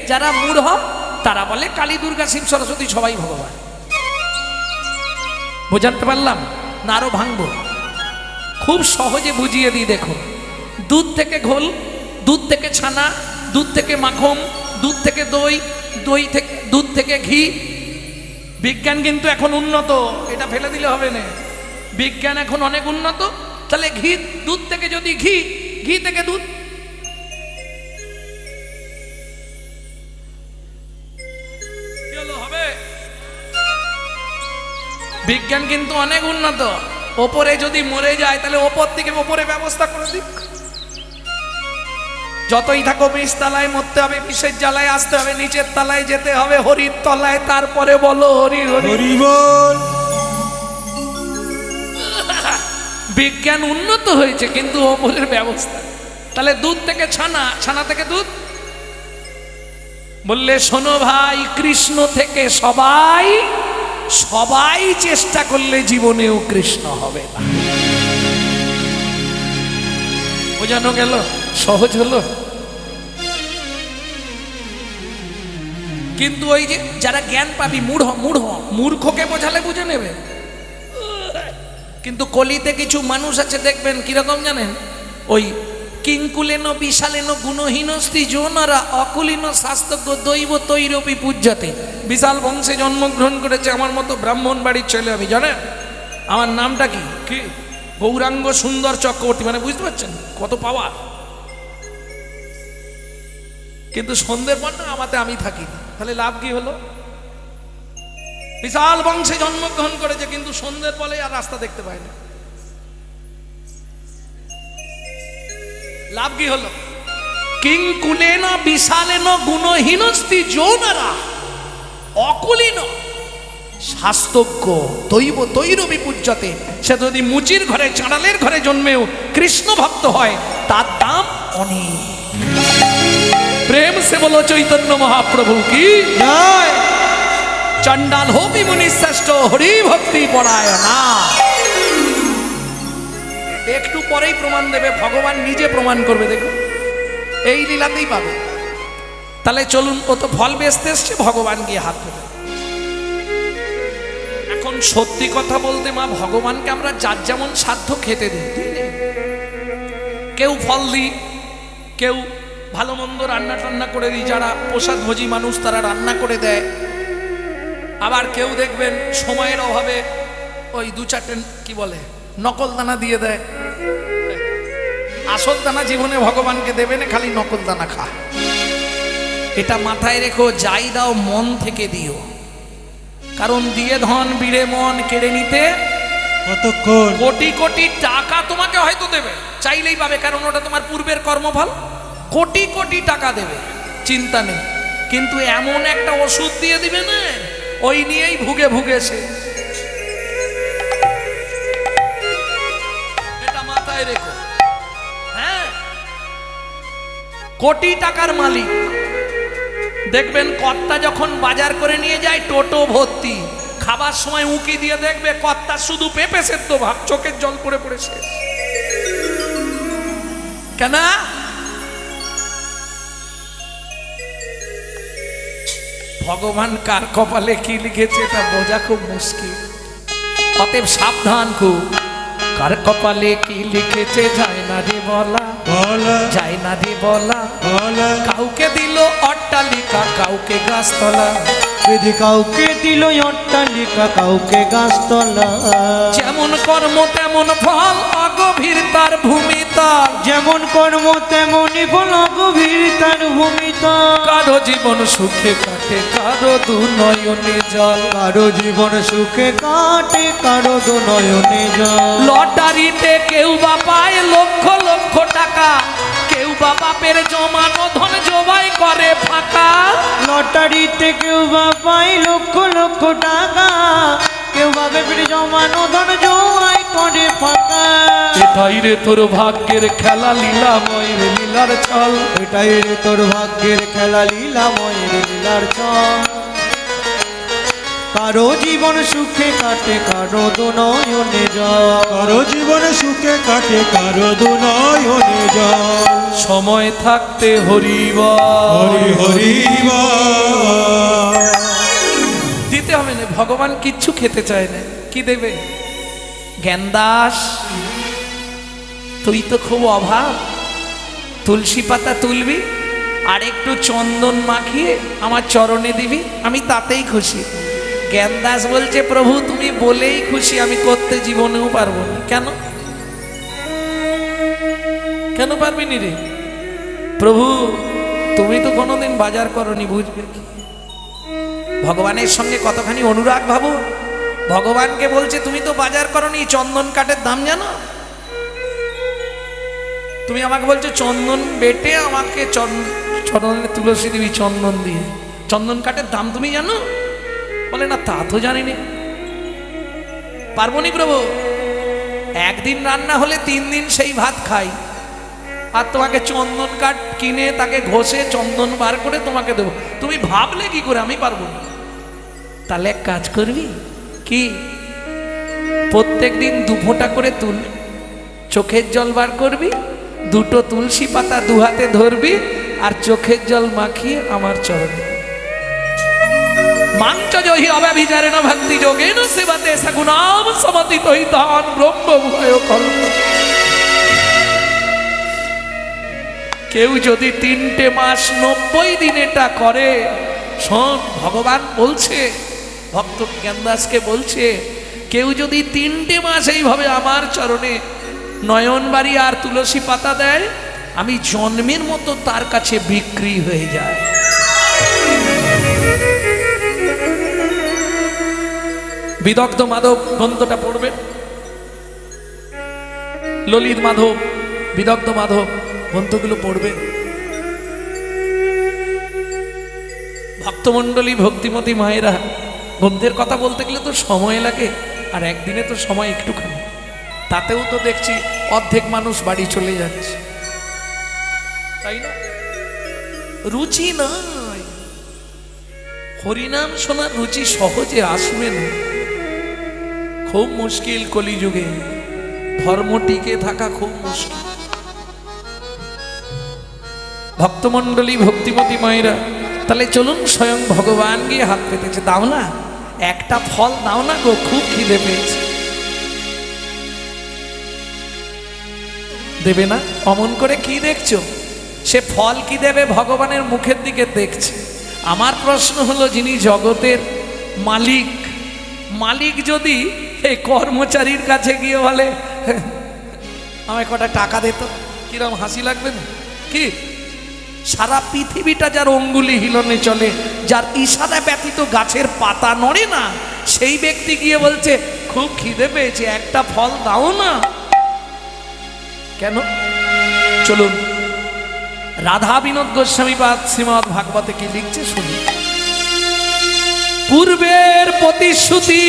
যারা মূঢ় তারা বলে কালী, দুর্গা, শিব, সরস্বতী সবাই ভগবান। বোঝাতে পারলাম না? আরো ভাঙবো, খুব সহজে বুঝিয়ে দিই। দেখুন, দুধ থেকে ঘোল, দুধ থেকে ছানা, দুধ থেকে মাখন, দুধ থেকে দই, দই থেকে দুধ থেকে ঘি। বিজ্ঞান কিন্তু এখন উন্নত, এটা ফেলে দিলে হবে না। বিজ্ঞান এখন অনেক উন্নত। তাহলে ঘি, দুধ থেকে যদি ঘি, ঘি থেকে দুধ, হবে। বিজ্ঞান কিন্তু অনেক উন্নত। ওপরে যদি মরে যায় তাহলে ওপর থেকে ওপরে ব্যবস্থা করে দিক। যতই থাকো 20 তলায় মরতে হবে, বিষের জ্বালায় আসতে হবে, নিচের তলায় যেতে হবে হরির তলায়, তারপরে বলো হরি হরি হরি বল। বিজ্ঞান উন্নত হয়েছে কিন্তু ওপরের ব্যবস্থা। তাহলে দুধ থেকে ছানা, ছানা থেকে দুধ। বললে শোনো ভাই, কৃষ্ণ থেকে সবাই সবাই চেষ্টা করলে জীবনেও কৃষ্ণ হবে না। বোঝানো গেল? সহজ হলো? কিন্তু ওই যে যারা জ্ঞান পাবি মূর্খকে বোঝালে বুঝে নেবে। কিন্তু কলিতে কিছু মানুষ আছে দেখবেন কিরকম জানেন, ওই কিঙ্কুলেন বিশালেন গুণহীনস্তি যৌনরা অকুলীন শাস্ত্রজ্ঞ দৈব তৈরপি পূজ্যতে। বিশাল বংশে জন্মগ্রহণ করেছে আমার মতো ব্রাহ্মণ বাড়ির ছেলে আমি, জানেন আমার নামটা কি? কি গৌরাঙ্গ সুন্দর চক্রবর্তী, মানে বুঝতে পারছেন কত পাওয়ার। কিন্তু সন্ধ্যের পর না আমাতে আমি থাকি, তাহলে লাভ কি হলো? বিশাল বংশে জন্মগ্রহণ করেছে কিন্তু সন্ধ্যের পরে আর রাস্তা দেখতে পায় না, লাভ কি হলো? কিংকুলেন বিশালেন গুণহীনস্তি যৌনরা অকুলীন শাস্ত্রজ্ঞ দৈব তৈরবি পূজ্যতে। সে যদি মুচির ঘরে চাঁড়ালের ঘরে জন্মেও কৃষ্ণ ভক্ত হয় তার দাম অনেক। প্রেম সে বলো চৈতন্য মহাপ্রভু কি জয়। চণ্ডাল হোপি মুনি শ্রেষ্ঠ হরি ভক্তি পরায়ণা। একটু পরেই প্রমাণ দেবে, ভগবান নিজে প্রমাণ করবে, দেখো এই লীলাতেই পাবে। তাহলে চলুন, ও তো ফল বেচতে এসছে, ভগবান গিয়ে হাত ধরে। এখন সত্যি কথা বলতে মা, ভগবানকে আমরা যার যেমন সাধ্য খেতে দিই, কেউ ফল দিই, কেউ ভালো মন্দ রান্না টান্না করে দিই, যারা প্রসাদভোজী মানুষ তারা রান্না করে দেয়। আবার কেউ দেখবেন সময়ের অভাবে ওই দু চারটে কি বলে নকল দানা দিয়ে দেয়। আসল দানা জীবনে ভগবানকে দেবে না, খালি নকল দানা খা। এটা মাথায় রেখো, যাই দাও মন থেকে দিও, কারণ দিয়ে ধন বিড়ে মন কেড়ে নিতে কতক্ষণ। কোটি কোটি টাকা তোমাকে হয়তো দেবে, চাইলেই পাবে, কারণ ওটা তোমার পূর্বের কর্মফল। কোটি কোটি টাকা দেবে, চিন্তা নেই, কিন্তু এমন একটা ওষুধ দিয়ে দিবে না, ওই নিয়েই ভুগে ভুগে সে। এটা মাথায় রেখো। হ্যাঁ, কোটি টাকার মালিক দেখবেন কর্তা যখন বাজার করে নিয়ে যায় টোটো ভর্তি, খাবার সময় উঁকি দিয়ে দেখবে কর্তা শুধু পেঁপে সেদ্ধ ভাত, চোখের জল পড়ে পড়ে শেষ। কেন? ভগবান কার কপালে কি লিখেছে এটা বোঝা খুব মুশকিল। অতএব সাবধান খুব, কার কপালে কি লিখেছে যায় না রে বলা, যায় না রে বলা। কাউকে দিল অট্টালিকা, কাউকে গাছতলা, বিধি কাউকে দিল অট্টালিকা, কাউকে গাছতলা। যেমন কর্ম তেমন ফল, অগভীর তার ভূমি তার। যেমন কর্ম তেমনই ফল, গভীর তার ভূমি তার। কারো জীবন সুখে কাটে, কারো দু নয়নে জল। কারো জীবন সুখে কাটে, কারো দু নয়নে জল। লটারিতে কেউ বা পায় লক্ষ লক্ষ টাকা, কেউ বা বাপের জমানো ধন জবাই করে ফাঁকা। লটারিতে কেউ বা পায় লক্ষ লক্ষ টাকা, কেউ বা বাপের জমানো ধন জবাই করে ফাঁকা। এটাই রে তোর ভাগ্যের খেলা, লীলাময় রে লীলার ছল। এটাই রে তোর ভাগ্যের খেলা, লীলাময় রে লীলার ছল। কারো জীবন সুখে কাটে, কারো দু নয়নে জল। কারো জীবনে সুখে কাটে, কারো দু নয়নে জল। সময় থাকতে হরিবল, হরি হরি বল। দিতে হবে না, ভগবান কিচ্ছু খেতে চায় না, কি দেবে? জ্ঞানদাস তুই তো খুব অভাব, তুলসী পাতা তুলবি আর একটু চন্দন মাখিয়ে আমার চরণে দিবি, আমি তাতেই খুশি। জ্ঞানদাস বলছে প্রভু তুমি বলেই খুশি, আমি করতে জীবনেও পারবো না। কেন? কেন পারবি নি রে? প্রভু তুমি তো কোনোদিন বাজার করনি, বুঝবে কি? ভগবানের সঙ্গে কতখানি অনুরাগ ভাবো। ভগবানকে বলছে তুমি তো বাজার করনি, চন্দন কাঠের দাম জানো? তুমি আমাকে বলছো চন্দন বেটে আমাকে চন্দনে তুলসী দিবি চন্দন দিয়ে, চন্দন কাঠের দাম তুমি জানো? বলে না তা তো জানি না। পারবো নি প্রভু, একদিন রান্না হলে 3 দিন সেই ভাত খাই, আর তোমাকে চন্দন কাঠ কিনে তাকে ঘষে চন্দন বার করে তোমাকে দেবো, তুমি ভাবলে কি করে আমি পারবো না? তাহলে এক কাজ করবি কি, প্রত্যেক দিন 2 ফোঁটা করে তুল, চোখের জল বার করবি, দুটো তুলসী পাতা দু হাতে ধরবি আর চোখের জল মাখিয়ে আমার চরণে মাঞ্চ জহি অব্যভিচারেণ ভক্তি যোগেন সেবাতে সগুণাম সমতিত হিতান ব্রহ্ম ভয় কর্ম। কেউ যদি 3টে মাস 90 দিন এটা করে, শোন ভগবান বলছে, ভক্ত জ্ঞানদাসকে বলছে, কেউ যদি 3টে মাস এইভাবে আমার চরণে নয়নবাড়ি আর তুলসী পাতা দেয়, আমি জন্মের মতো তার কাছে বিক্রি হয়ে যায়। বিদগ্ধ মাধব গ্রন্থটা পড়বে, ললিত মাধব, বিদগ্ধ মাধব গ্রন্থগুলো পড়বে। ভক্তমণ্ডলী, ভক্তিমতী মায়েরা, গ্রন্থের কথা বলতে গেলে তো সময় লাগে, আর একদিনে তো সময় একটুখানি, তাতেও তো দেখছি অর্ধেক মানুষ বাড়ি চলে যাচ্ছে, তাই না? রুচি নাই, হরিনাম শোনার রুচি সহজে আসবে না, খুব মুশকিল। কলিযুগে ধর্ম টিকে থাকা খুব মুশকিল। ভক্তমণ্ডলী, ভক্তিমতী মায়েরা, তাহলে চলুন, স্বয়ং ভগবান গিয়ে হাত পেতেছে, দাও না একটা ফল, দাও না গো, খুব খিদে পেয়েছে। দেবে না? অমন করে কি দেখছো? সে ফল কি দেবে? ভগবানের মুখের দিকে দেখছে। আমার প্রশ্ন হলো, যিনি জগতের মালিক, মালিক যদি এই কর্মচারীর কাছে গিয়ে বলে আমায় কটা টাকা দিত, কিরম হাসি লাগবে না? কি সারা পৃথিবীটা যার অঙ্গুলি হিলনে চলে, যার ইশারা ব্যতীত গাছের পাতা নড়ে না, সেই ব্যক্তি গিয়ে বলছে খুব খিদে পেয়েছে, একটা ফল দাও না। কেন? চলুন, রাধা বিনোদ গোস্বামী পাদ শ্রীমদ্ ভাগবতে কি লিখছে শুনি। পূর্বের প্রতিশ্রুতি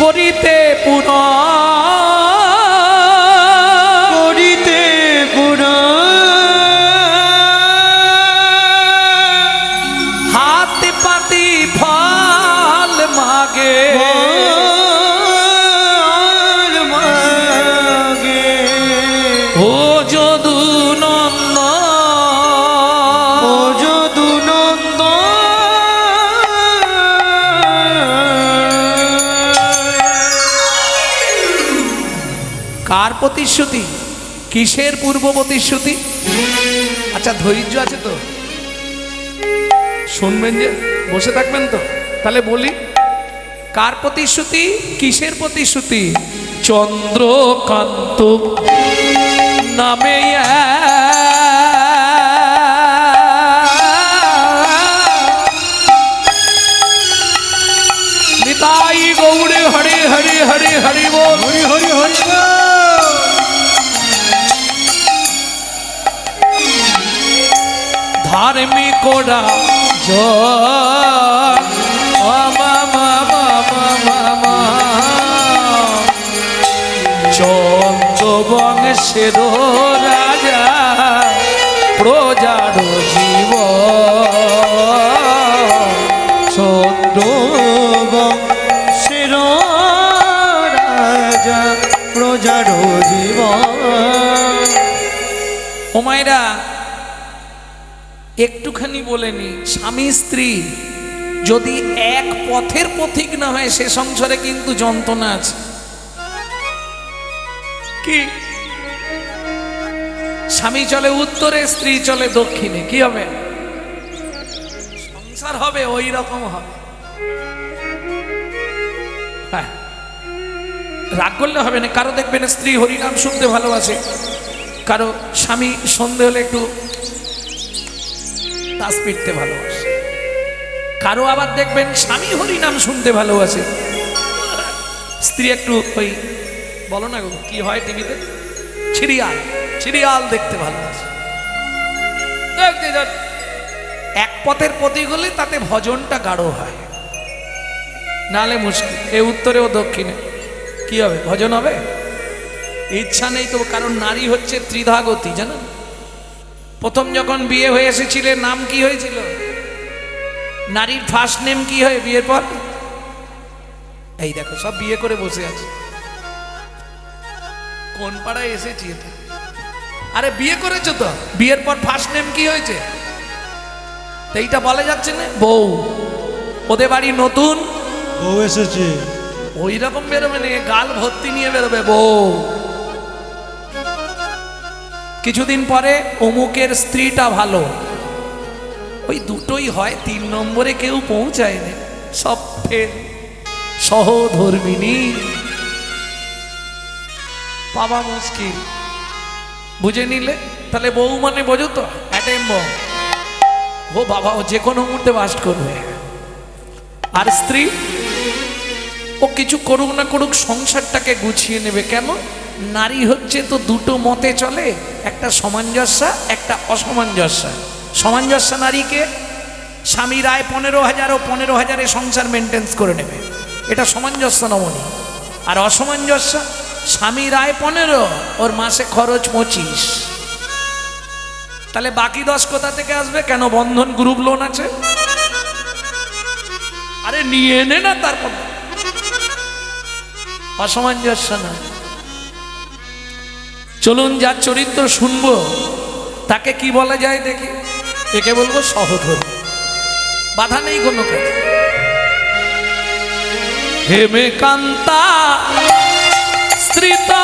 করিতে করিতে হাতে পাতি ফল মাগে, ও যদু নন্দ, ও যদু নন্দ, কার প্রতিশ্রুতি? কিসের পূর্ব প্রতিশ্রুতি? আচ্ছা ধৈর্য আছে তো? শুনবেন যে, বসে থাকবেন তো? তাহলে বলি, কার প্রতিশ্রুতি? কিসের প্রতিশ্রুতি? চন্দ্রকান্ত নামে নিতাই গৌড়ে হরে হরে হরে হরি বল, হরি হরি হরি বল। ধার্মিকরা জন চন্দ্রবংশের রাজা প্রজার জীব, চন্দ্রবংশের রাজা প্রজার জীবন। ও মায়েরা, একটুখানি বলে নি, স্বামী স্ত্রী যদি এক পথের পথিক না হয়, সে সংসারে কিন্তু যন্ত্রণা আছে। কি? স্বামী চলে উত্তরে, স্ত্রী চলে দক্ষিণে, কি হবে? সংসার হবে ওই রকম হবে। হ্যাঁ, রাগ করলে হবে না। কারো দেখবেন স্ত্রী হরিনাম শুনতে ভালোবাসে, কারো স্বামী সন্ধে হলে একটু তাস পিটতে ভালোবাসে, কারো আবার দেখবেন স্বামী হরিনাম শুনতে ভালোবাসে, স্ত্রী একটু ওই বলো না কি হয় টিভিতে, সিরিয়াল দেখতে ভালোবাসে। এক পথের প্রতীক হলে তাতে ভজনটা গাঢ় হয়, নালে মুশকিল। এ উত্তরে ও দক্ষিণে কি হবে? ভজন হবে? ইচ্ছা নেই তো, কারণ নারী হচ্ছে ত্রিধাগতি, জানো? প্রথম যখন বিয়ে হয়ে এসেছিলেন, নাম কি হয়েছিল? নারীর ফার্স্ট নেম কি হয় বিয়ের পর? এই দেখো, সব বিয়ে করে বসে আছে। কোন পাড়ায় এসেছি এটা? আরে বিয়ে করেছো তো, বিয়ের পর ফার্স্ট নেম কি হয়েছে? তো এইটা বলা যাচ্ছে না, বউ। ওদের বাড়ি নতুন বউ এসেছে। ওই রকম বেরোবে না, গাল ভর্তি নিয়ে বেরোবে বউ। কিছুদিন পরে অমুকের স্ত্রীটা ভালো। ওই দুটোই হয়, 3 নম্বরে কেউ পৌঁছায় না, সব ফেল। সহধর্মিনী পাওয়া মুশকিল, বুঝে নিলে। তাহলে বউ মানে বোঝো তো, অ্যাটেম্ব। ও বাবা, ও যে কোনো মুহূর্তে বাস্ট করবে। আর স্ত্রী, ও কিছু করুক না করুক সংসারটাকে গুছিয়ে নেবে। কেন? নারী হচ্ছে তো দুটো মতে চলে, একটা সামঞ্জস্য, একটা অসামঞ্জস্য। সামঞ্জস্য নারীকে স্বামীর আয় 15,000 ও 15,000-এ সংসার মেনটেন্স করে নেবে, এটা সামঞ্জস্য নমনী। আর অসামঞ্জস্য, স্বামীর আয় 15, ওর মাসে খরচ 25। তাহলে বাকি 10 কোথা থেকে আসবে? কেন? বন্ধন গ্রুপ লোন আছে। আরে নিয়ে এনে না, তারপর অসামঞ্জস্য না। চলুন যার চরিত্র শুনবো তাকে কি বলা যায় দেখি। একে বলবো সহধর্মী, বাধা নেই কোনো কাজ। হেমে কান্তা স্ত্রীতা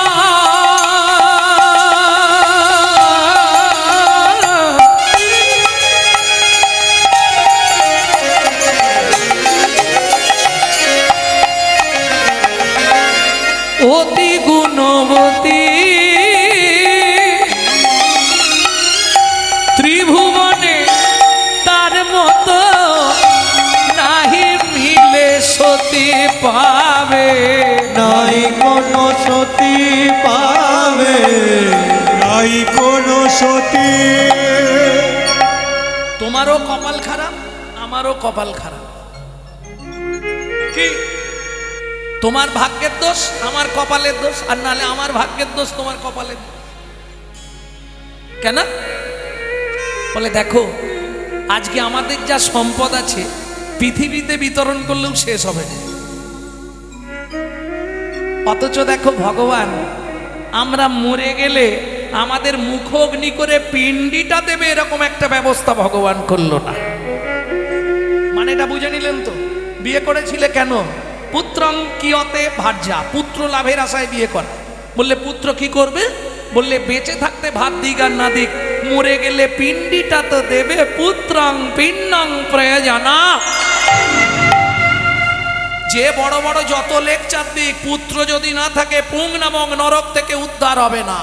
অতি গুণবতী, ত্রিভুবনে তার মতো নাহি মিলে সতী পাবে। নাই কোনো সতী পাবে, নাই কোনো সতী। তোমারও কপাল খারাপ, আমারও কপাল খারাপ। কি? তোমার ভাগ্যের দোষ, আমার কপালের দোষ। আর নালে আমার ভাগ্যের দোষ, তোমার কপালের দোষ। কেন? বলে দেখো, আজকে আমাদের যা সম্পদ আছে পৃথিবীতে বিতরণ করলেও শেষ হবে না। অথচ দেখো ভগবান, আমরা মরে গেলে আমাদের মুখগ্নি করে পিণ্ডিটা দেবে, এরকম একটা ব্যবস্থা ভগবান করলো না। মানে এটা বুঝে নিলেন তো? বিয়ে করেছিলে কেন? পুত্রং কিয়তে ভার্যা, পুত্র লাভের আশায় বিয়ে করা। বললে পুত্র কি করবে? বললে বেঁচে থাকতে ভাত দিক আর না দিক, মরে গেলে পিণ্ডিটা তো দেবে। পুত্রং পিণ্ডং প্রয়োজনা। যে বড় বড় যত লেকচার দিক, পুত্র যদি না থাকে পুং নামক নরক থেকে উদ্ধার হবে না।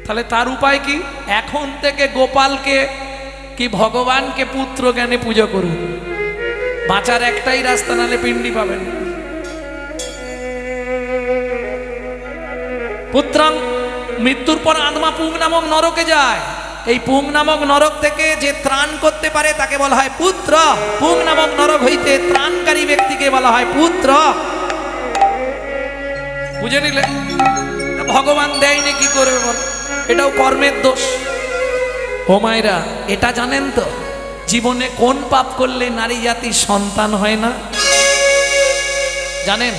তাহলে তার উপায় কি? এখন থেকে গোপালকে কি ভগবানকে পুত্র জ্ঞানে পুজো করুন। বাঁচার একটাই রাস্তা, নালে পিণ্ডি পাবেন। পুত্রাং, মৃত্যুর পর আত্মা পুং নামক নরকে যায়। এই পুং নামক নরক থেকে যে ত্রাণ করতে পারে তাকে বলা হয় পুত্র। পুং নামক নরক হইতে ত্রাণকারী ব্যক্তিকে বলা হয় পুত্র। বুঝে নিলে? ভগবান দেয়নি কি করবে বল? এটাও কর্মের দোষ। ও মায়েরা, এটা জানেন তো জীবনে কোন পাপ করলে নারী জাতির সন্তান হয় না? জানেন?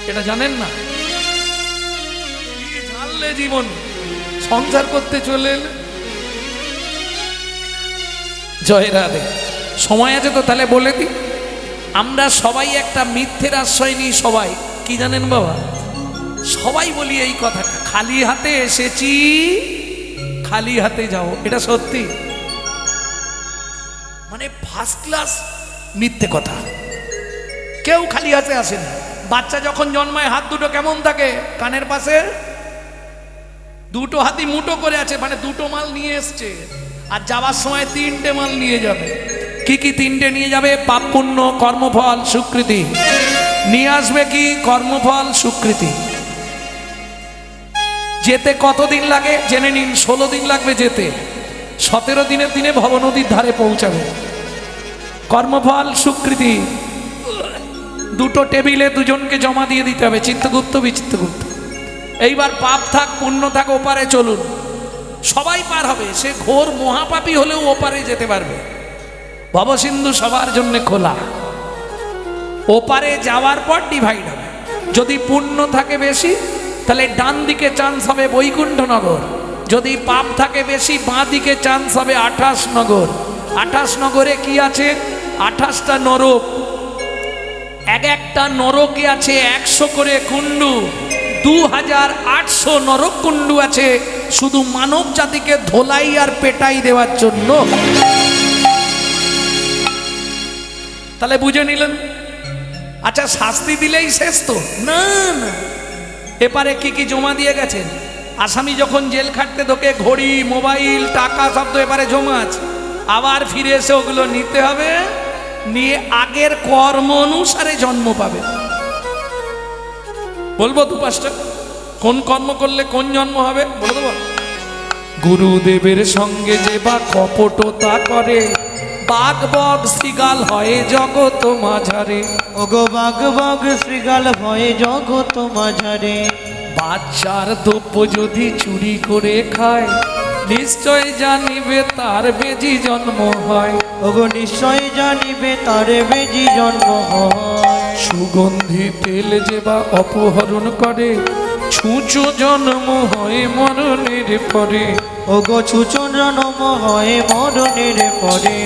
এটা জানেন না? জানলে জীবন সংসার করতে চলে এলে। জয় রাধে। সময় আছে তো তাহলে বলে দিই। আমরা সবাই একটা মিথ্যের আশ্রয় নিই। সবাই কি জানেন বাবা? সবাই বলি এই কথাটা, খালি হাতে এসেছি খালি হাতে যাও। এটা সত্যি, মানে ফার্স্ট ক্লাস মিথ্যে কথা। কেউ খালি হাতে আসেনি। বাচ্চা যখন জন্মায় হাত দুটো কেমন থাকে? কানের পাশে দুটো হাতি মুঠো করে আছে, মানে দুটো মাল নিয়ে এসছে। আর যাওয়ার সময় 3টে মাল নিয়ে যাবে। কি কি 3টে নিয়ে যাবে? পাপ পুণ্য, কর্মফল, সুকৃতি। নিয়ে আসবে কি? কর্মফল, সুকৃতি। যেতে কতদিন লাগে জেনে নিন। 16 দিন লাগবে যেতে। 17 দিনের দিনে ভবনদীর ধারে পৌঁছাবে। কর্মফল, সুকৃতি দুটো টেবিলে দুজনকে জমা দিয়ে দিতে হবে, চিত্তগুপ্ত বিচিত্তগুপ্ত। এইবার পাপ থাক পুণ্য থাক, ওপারে চলুন। সবাই পার হবে। সে ঘোর মহাপাপী হলেও ওপারে যেতে পারবে। ভবসিন্ধু সবার জন্য খোলা। ওপারে যাওয়ার পর ডিভাইড হবে। যদি পুণ্য থাকে বেশি তাহলে ডান দিকে চান্স হবে বৈকুণ্ঠনগর, যদি পাপ থাকে বেশি বাঁ দিকে চান্স হবে 28 নগর। 28 নগরে কি আছে? 28টা নরক, এক একটা নরকে আছে 100 করে কুণ্ডু, 2800 নরক কুণ্ডু আছে শুধু মানব জাতিকে ধোলাই আর পেটাই দেওয়ার জন্য। তাহলে বুঝে নিলেন? আচ্ছা, শাস্তি দিলেই শেষ তো না, না। এপারে কি কি জমা দিয়ে গেছেন? আসামি যখন জেল খাটতে ঢোকে ঘড়ি, মোবাইল, টাকা সব তো এপারে জমা আছে। আবার ফিরে এসে ওগুলো নিতে হবে, নিয়ে আগের কর্ম অনুসারে জন্ম পাবে। বলবো 2-5টা কোন কর্ম করলে কোন জন্ম হবে বলে দেবো। গুরুদেবের সঙ্গে যে বা কপটতা করে, বাঘ বগ শ্রীগাল হয় জগত মাঝারে। ওগো বাঘ বাঘ শ্রীগাল ভয়ে জগত মাঝারে। বাচ্চার দ্রব্য যদি চুরি করে খায়, নিশ্চয় জানিবে তার বেজি জন্ম হয়। ওগো নিশ্চয় জানিবে তারে বেজি জন্ম হয়। সুগন্ধি তেল যে বা অপহরণ করে, ছুঁচো জন্ম হয় মরণের পরে। ওগো ছুচো জন্ম হয় মরণের পরে।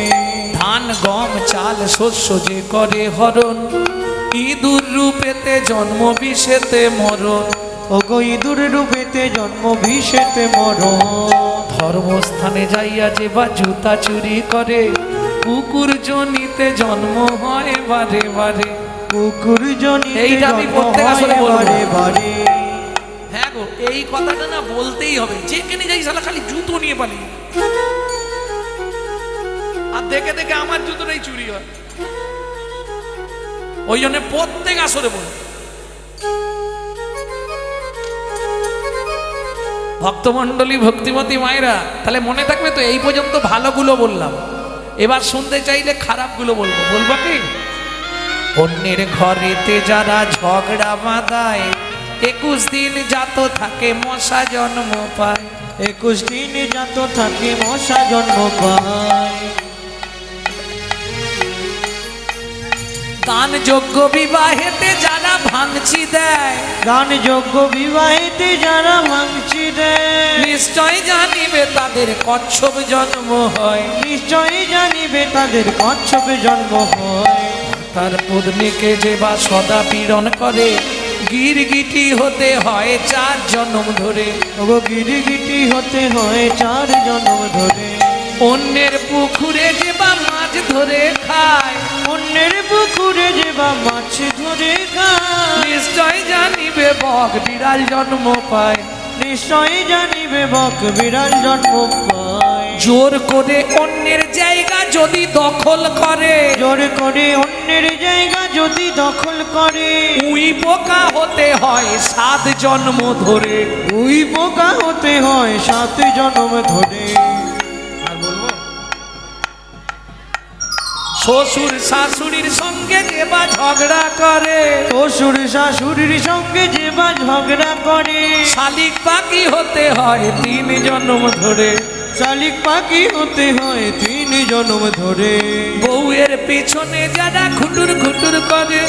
ধান গম চাল শস্য যে করে হরণ, ইঁদুর রূপেতে জন্ম বিষেতে মরণ। ওগো ইঁদুর রূপেতে জন্ম বিষেতে মরণ। ধর্মস্থানে যাইয়া যে বা জুতা চুরি করে, কুকুর জনিতে জন্ম হয় বারে বারে। কুকুর জনিতে এইটা আমি জন্ম প্রত্যেক আসরে হয় বলবো। বারে বারে। হ্যাঁ গো, এই কথাটা না বলতেই হবে। যেখানে যাই শালা খালি জুতো নিয়ে পালিয়ে, আর দেখে দেখে আমার জুতোটাই চুরি হয়। ওই জন্য প্রত্যেক আসরে বল। ভক্তমণ্ডলী, ভক্তিমতী মায়েরা, তাহলে মনে থাকবে তো? এই পর্যন্ত ভালোগুলো বললাম, এবার শুনতে চাইলে খারাপগুলো বলবো। বলবো কি? অন্যের ঘরেতে যারা ঝগড়া বাঁধায়, 21 দিন জাত থাকে মশা জন্ম পায়। 21 দিন জাত থাকে মশা জন্ম পায়। দান যোগ্য বিবাহেতে যারা ভাঙচি দেয়, দান যোগ্য বিবাহেতে যারা ভাঙচি দেয়, নিশ্চয় জানিবে তাদের কচ্ছপ জন্ম হয়। নিশ্চয় জানিবে তাদের কচ্ছপে জন্ম হয়। তার পত্নীকে যে বা সদা পীড়ন করে, গিরগিটি হতে হয় 4 জন্ম ধরে। ওগো গিরগিটি হতে হয় 4 জন্ম ধরে। অন্যের পুকুরে যে বা মাছ ধরে খায়, অন্যের পুকুরে যে বা মাছ ধরে খায়, নিশ্চয় জানিবে বক বিড়াল জন্ম পায়। নিশ্চয় জানিবে বক বিড়াল জন্ম পায়। জোর করে অন্যের জায়গা যদি দখল করে, জোর করে অন্যের জায়গা যদি দখল করে, উই পোকা হতে হয় 7 জন্ম ধরে। উই পোকা হতে হয় 7 জন্ম ধরে। আর বলবো? শ্বশুর শাশুড়ির সঙ্গে যে বা ঝগড়া করে, শ্বশুর শাশুড়ির সঙ্গে যে বা ঝগড়া করে, শালিক পাখি হতে হয় 3 জন্ম ধরে। শালিক পাখি হতে হয় 3 জন্ম ধরে। বউয়ের পিছনে যারা খুটুর খুটুর করে,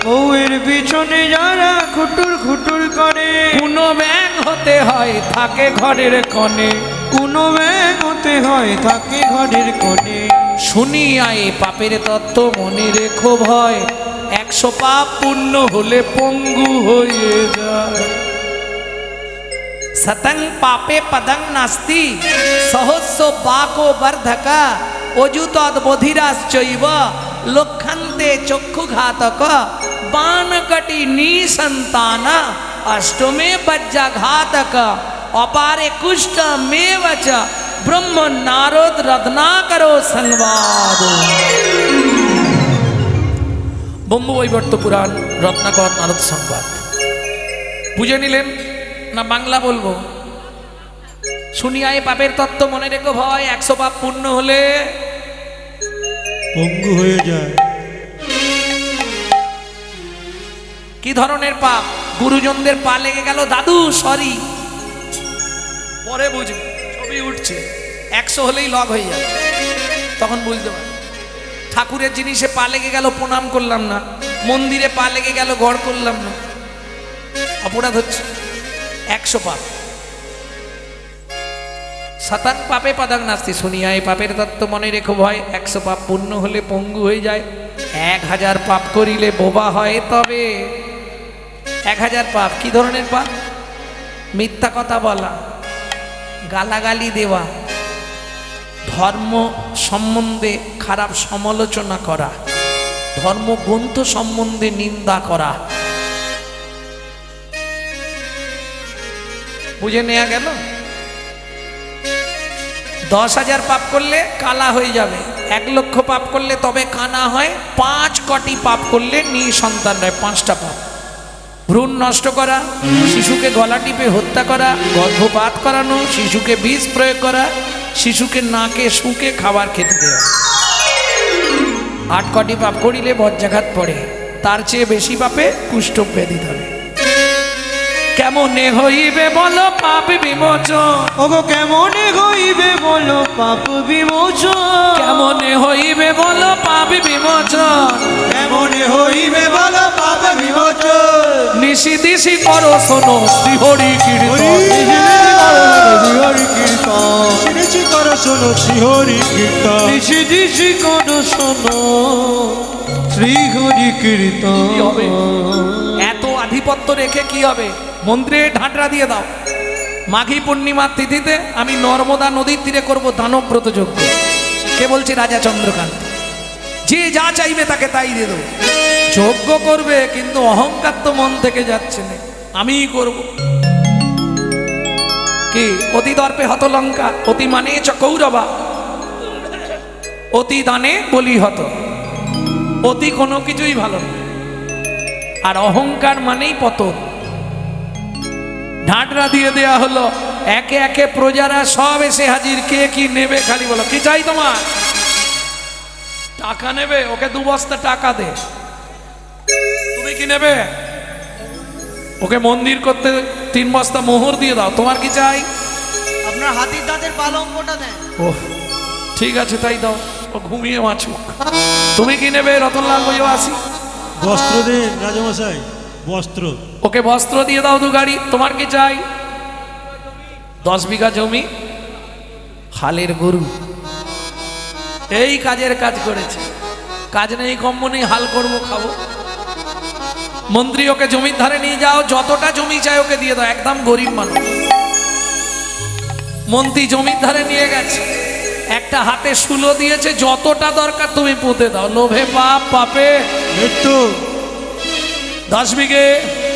বউয়ের পিছনে যারা খুটুর খুটুর করে, কোনো ব্যাং হতে হয় থাকে ঘরের কোণে। কোনো ব্যাং হতে হয় থাকে ঘরের কোণে। শুনিয়া এ পাপের তত্ত্ব মনে রেখো ভয়, 100 পাপ পূর্ণ হলে পঙ্গু হয়ে যায়। সতং পাপে পদং নাস্তি, সহস্র বাকো বর্ধকা, অযুতদ বধিরাশ্চৈব, লক্ষন্তে চক্ষুঘাতক, বানকটি নিসন্তান, অষ্টমে বজ্জাঘাতক, অপারে কুষ্ঠ মেবচ, ব্রহ্ম নারদ রত্নাকরো সংবাদ। ব্রহ্মবৈবর্ত পুরাণ রত্নাকর নারদ সংবাদ। বুঝে নিলেন না? বাংলা বলবো। শুনিয়ায় পাপের তত্ত্ব মনে রেখো ভয়, 100 পাপ পূর্ণ হলে পঙ্গু হয়ে যায়। কি ধরনের পাপ? গুরুজনদের পা লেগে গেল, দাদু সরি, পরে বুঝবে, ছবি উঠছে, 100 হলেই লগ হয়ে যাবে, তখন বুঝতে পারবে। ঠাকুরের জিনিসে পা লেগে গেল, প্রণাম করলাম না, মন্দিরে পা লেগে গেল, গড় করলাম না, অপরাধ হচ্ছে 100 পাপ। শতাং পাপে পদাং নাস্তি শুনিয়া এই পাপের তত্ত্ব মনে রেখো ভয়। 100 পাপ পূর্ণ হলে পঙ্গু হয়ে যায়, 1000 পাপ করিলে বোবা হয়। তবে 1000 পাপ কি ধরনের পাপ? মিথ্যা কথা বলা, গালাগালি দেওয়া, ধর্ম সম্বন্ধে খারাপ সমালোচনা করা, ধর্মগ্রন্থ সম্বন্ধে নিন্দা করা। বুঝে নেওয়া গেল? 10,000 পাপ করলে কালা হয়ে যাবে, 1 লক্ষ পাপ করলে তবে কানা হয়, 5 কোটি পাপ করলে নিঃসন্তান হয়। 5টা পাপ: ভ্রূণ নষ্ট করা, শিশুকে গলা টিপে হত্যা করা, গর্ভপাত করানো, শিশুকে বিষ প্রয়োগ করা, শিশুকে নাকে শুকে খাবার খেতে দেওয়া। 8 কোটি পাপ করিলে বজ্রাঘাত পড়ে, তার চেয়ে বেশি পাপে কুষ্ঠ ব্যাধি ধরে। কেমনে হইবে বলো পাপ বিমোচন? ওগো কেমনে হইবে বলো পাপ বিমোচন? কেমনে হইবে বলো পাপ বিমোচন? কেমনে হইবে বলো পাপ বিমোচন? নিশি দিশি করো শোনো শ্রীহরি কীর্তন। হরি কীর্তন শুনেছি করো শোনো শ্রীহরি কীর্তন। দিশি দিশি করো শোনো শ্রী হরি কীর্তন। কি হবে? এত আধিপত্য রেখে কি হবে? মন্দিরে ঢাঁটরা দিয়ে দাও। মাঘী পূর্ণিমার তিথিতে আমি নর্মদা নদীর তীরে করব দানব্রত যজ্ঞ। কে বলছি? রাজা চন্দ্রকান্ত। যে যা চাইবে তাকে তাই দিয়ে দেবো। যজ্ঞ করবে, কিন্তু অহংকার তো মন থেকে যাচ্ছে না, আমিই করব। কি? অতি দর্পে হত লঙ্কা, অতি মানে চ কৌরবা, অতি দানে বলি হত। অতি কোনো কিছুই ভালো না, আর অহংকার মানেই পতন। ঢাঁটরা দিয়ে দেয়া হলো, একে একে প্রজারা সব এসে হাজির। কে কি নেবে খালি বলো, কি চাই তোমার? টাকা নেবে? ওকে 2 বস্তা টাকা দে। তুমি কি নেবে? ওকে মন্দির করতে 3 বস্তা মোহর দিয়ে দাও। তোমার কি চাই? আপনার হাতির দাঁতের পালঙ্কটা দেন। ও ঠিক আছে, তাই দাও। ও ঘুমিয়ে মাছুক। তুমি কি নেবে? রতনলাল বইও আসি। বস্ত্র দেন রাজামশাই, বস্ত্র। ওকে বস্ত্র দিয়ে দাও 2 গাড়ি। তোমার কি চাই? 10 বিঘা জমি, হালের গরু। এই কাজের কাজ করেছে, কাজ নেই কম্ম নেই, হাল করবো খাবো। মন্ত্রী ওকে জমির ধারে নিয়ে যাও, যতটা জমি চাই ওকে দিয়ে দাও, একদম গরিব মানুষ। মন্ত্রী জমির ধারে নিয়ে গেছে, একটা হাতে শুলো দিয়েছে, যতটা দরকার তুমি পুঁতে দাও। লোভে পাপ, পাপে মৃত্যু। 10 বিঘে,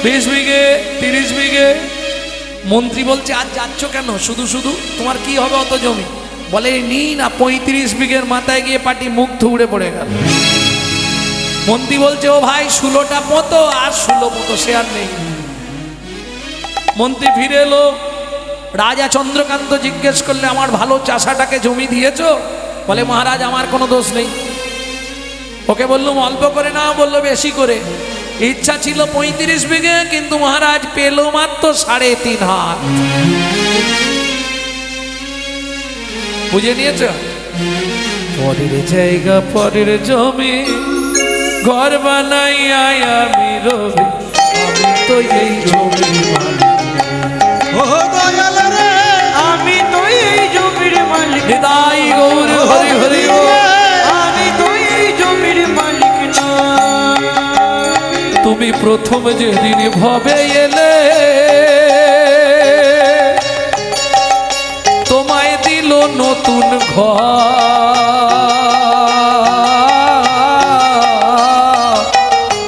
20 বিঘে, 30 বিঘে। মন্ত্রী বলছে, আজ যাচ্ছ কেন শুধু শুধু? তোমার কি হবে অত জমি? বলে, নি না 35 বিঘের মাথায় গিয়ে পাটি মুখ থুবড়ে পড়ে গেল। মন্ত্রী বলছে, ও ভাই শুলোটা পতো, আর শুলো পতো, সে আর নেই। মন্ত্রী ফিরে এলো, রাজা চন্দ্রকান্ত জিজ্ঞেস করলে, আমার ভালো চাষাটাকে জমি দিয়েছো? বলে, মহারাজ আমার কোনো দোষ নেই। ওকে বললুম অল্প করে না, বললো বেশি করে। ইচ্ছা ছিল 35 বিঘে, কিন্তু মহারাজ পেল মাত্র 3.5 হাত। বুঝে নিয়েছ? পরের জায়গা পরের জমি, ঘর বানাইয়া আমি রবি, আমি তো এই জমির মালিক। ও দয়াল রে, আমি তো এই জমির মালিক। নিতাই গৌর হরি হরি ও। আমি তো এই জমির মালিক না। তুমি প্রথম যেদিন ভবে এলে, তোমায় দিল নতুন ঘর।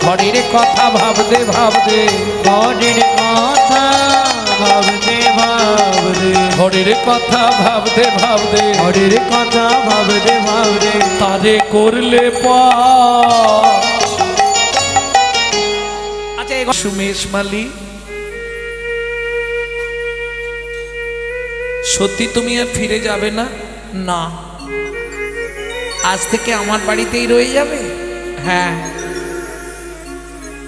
ঘরের কথা ভাবতে ভাবতে, ঘরের কথা ভাবতে ভাবতে, ঘরের কথা ভাবতে ভাবতে, ঘরের কথা ভাবতে ভাবতে, তারে করলে আচ্ছা সুমেশ মালি, সত্যি তুমি আর ফিরে যাবে না? না, আজ থেকে আমার বাড়িতেই রয়ে যাবে। হ্যাঁ,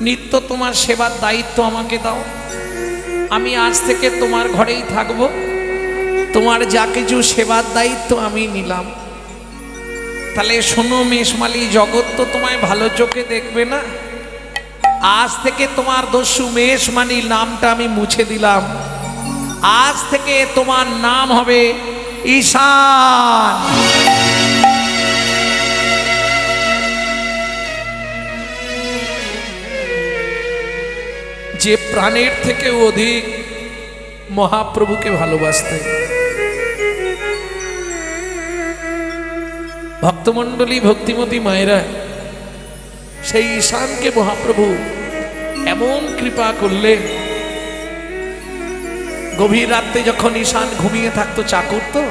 নিত্য তোমার সেবার দায়িত্ব আমাকে দাও। আমি আজ থেকে তোমার ঘরেই থাকব, তোমার যা কিছু সেবার দায়িত্ব আমি নিলাম। তাহলে শোনো মেশমালি, জগৎ তো তোমায় ভালো চোখে দেখবে না, আজ থেকে তোমার দস্যু মেষ মানি নামটা আমি মুছে দিলাম। আজ থেকে তোমার নাম হবে ঈশান। যে প্রাণের থেকে অধিক মহাপ্রভুকে ভালোবাসতেন। ভক্তমণ্ডলী, ভক্তিমতী মায়েরা, সেই ঈশানকে মহাপ্রভু এমন কৃপা করলেন, গভীর রাত্রে যখন ঈশান ঘুমিয়ে থাকতো, চাকর তো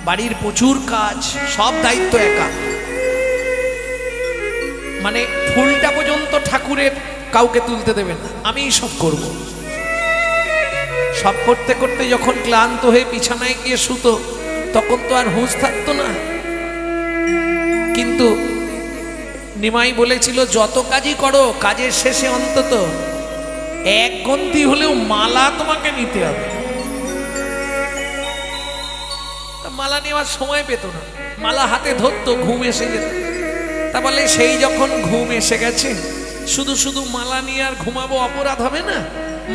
বাড়ির প্রচুর কাজ, সব দায়িত্ব একা, মানে ফুলটা পর্যন্ত ঠাকুরের কাউকে তুলতে দেবে না, আমিই সব করব। সব করতে করতে যখন ক্লান্ত হয়ে বিছানায় গিয়ে শুতো, তখন তো আর হুঁশ থাকতো না। কিন্তু নিমাই বলেছিল, যত কাজই করো, কাজের শেষে অন্তত এক গন্তি হলেও মালা তোমাকে নিতে হবে। মালা নেওয়ার সময় পেত না, মালা হাতে ধরতো, ঘুম এসে যেত। তা বলে সেই যখন ঘুম এসে গেছে, শুধু শুধু মালা নিয়ে আর ঘুমাবো, অপরাধ হবে না,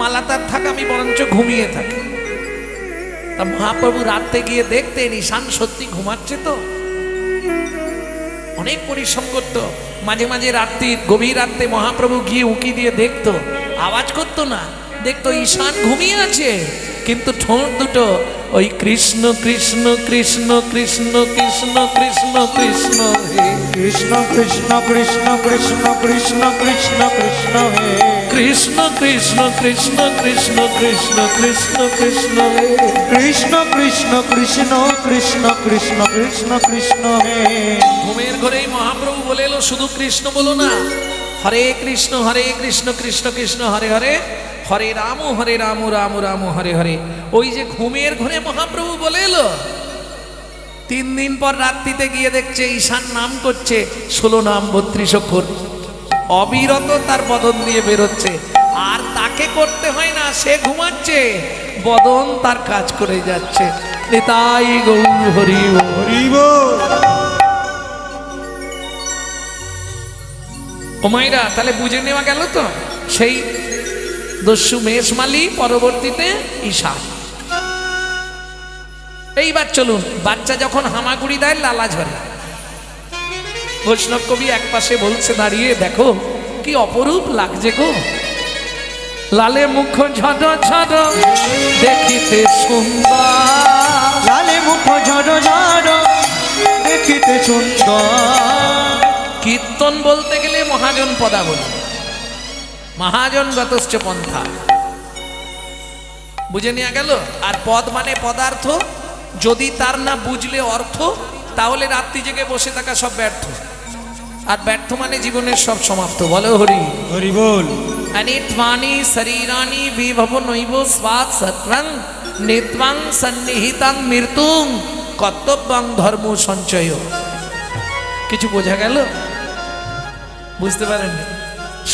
মালা তার থাক, আমি বরঞ্চ ঘুমিয়ে থাকি। তা মহাপ্রভু রাতে গিয়ে দেখতেন ঈশান সত্যি ঘুমাচ্ছে তো, অনেক পরিশ্রম করতো। মাঝে মাঝে রাত্রির গভীর রাত্রে মহাপ্রভু গিয়ে উকি দিয়ে দেখতো, আওয়াজ করতো না, দেখতো ঈশান ঘুমিয়ে আছে, কিন্তু ঠোঁট দুটো ওই কৃষ্ণ কৃষ্ণ কৃষ্ণ কৃষ্ণ কৃষ্ণ কৃষ্ণ কৃষ্ণ হে কৃষ্ণ কৃষ্ণ কৃষ্ণ কৃষ্ণ কৃষ্ণ কৃষ্ণ কৃষ্ণ হে কৃষ্ণ কৃষ্ণ কৃষ্ণ কৃষ্ণ কৃষ্ণ কৃষ্ণ কৃষ্ণ হে কৃষ্ণ কৃষ্ণ কৃষ্ণ কৃষ্ণ কৃষ্ণ কৃষ্ণ কৃষ্ণ হে। ঘুমের ঘরেই মহাপ্রভু বলে এলো, শুধু কৃষ্ণ বলো না, হরে কৃষ্ণ কৃষ্ণ কৃষ্ণ হরে হরে, হরে রাম রাম রাম হরে হরে। ওই যে ঘুমের ঘরে মহাপ্রভু বলে এলো। 3 দিন পর রাত্রিতে গিয়ে দেখছে ঈশান নাম করছে 16 নাম 32 অক্ষর অবিরত তার বদন দিয়ে বেরোচ্ছে, আর তাকে করতে হয় না, সে ঘুমাচ্ছে, বদন তার কাজ করে যাচ্ছে। নিতাই গৌর হরি বল। হরি বল। ও মাইরা, তাহলে বুঝে নেওয়া গেল তো, সেই দস্যু মেষমালি পরবর্তীতে ঈশান। এইবার চলুন, বাচ্চা যখন হামাগুড়ি দেয় লালা ঝরে। বৈষ্ণব কবি এক পাশে বলছে দাঁড়িয়ে, দেখো কি অপরূপ লাগছে গো, লালে মুখ ঝড় ঝড় দেখিতে সুন্দর, লালে মুখ ঝড় ঝড় দেখিতে সুন্দর। কীর্তন বলতে গেলে মহাজন পদাবলী, মহাজন গতশ্চ পন্থা, বুঝে নেওয়া গেল। আর পদ মানে পদার্থ, যদি তার না বুঝলে অর্থ, তাহলে রাত্রি জেগে বসে থাকা সব ব্যর্থ, আর ব্যর্থ মানে জীবনের সব সমাপ্ত। বলো হরি হরি বল। অনিত্বানি শরীরানি বিভব নৈব স্বাদ সত্রং নিত্বাং সন্নিহিতাং মৃত্যুং কর্তব্যং ধর্ম সঞ্চয়। কিছু বোঝা গেল? বুঝতে পারেননি?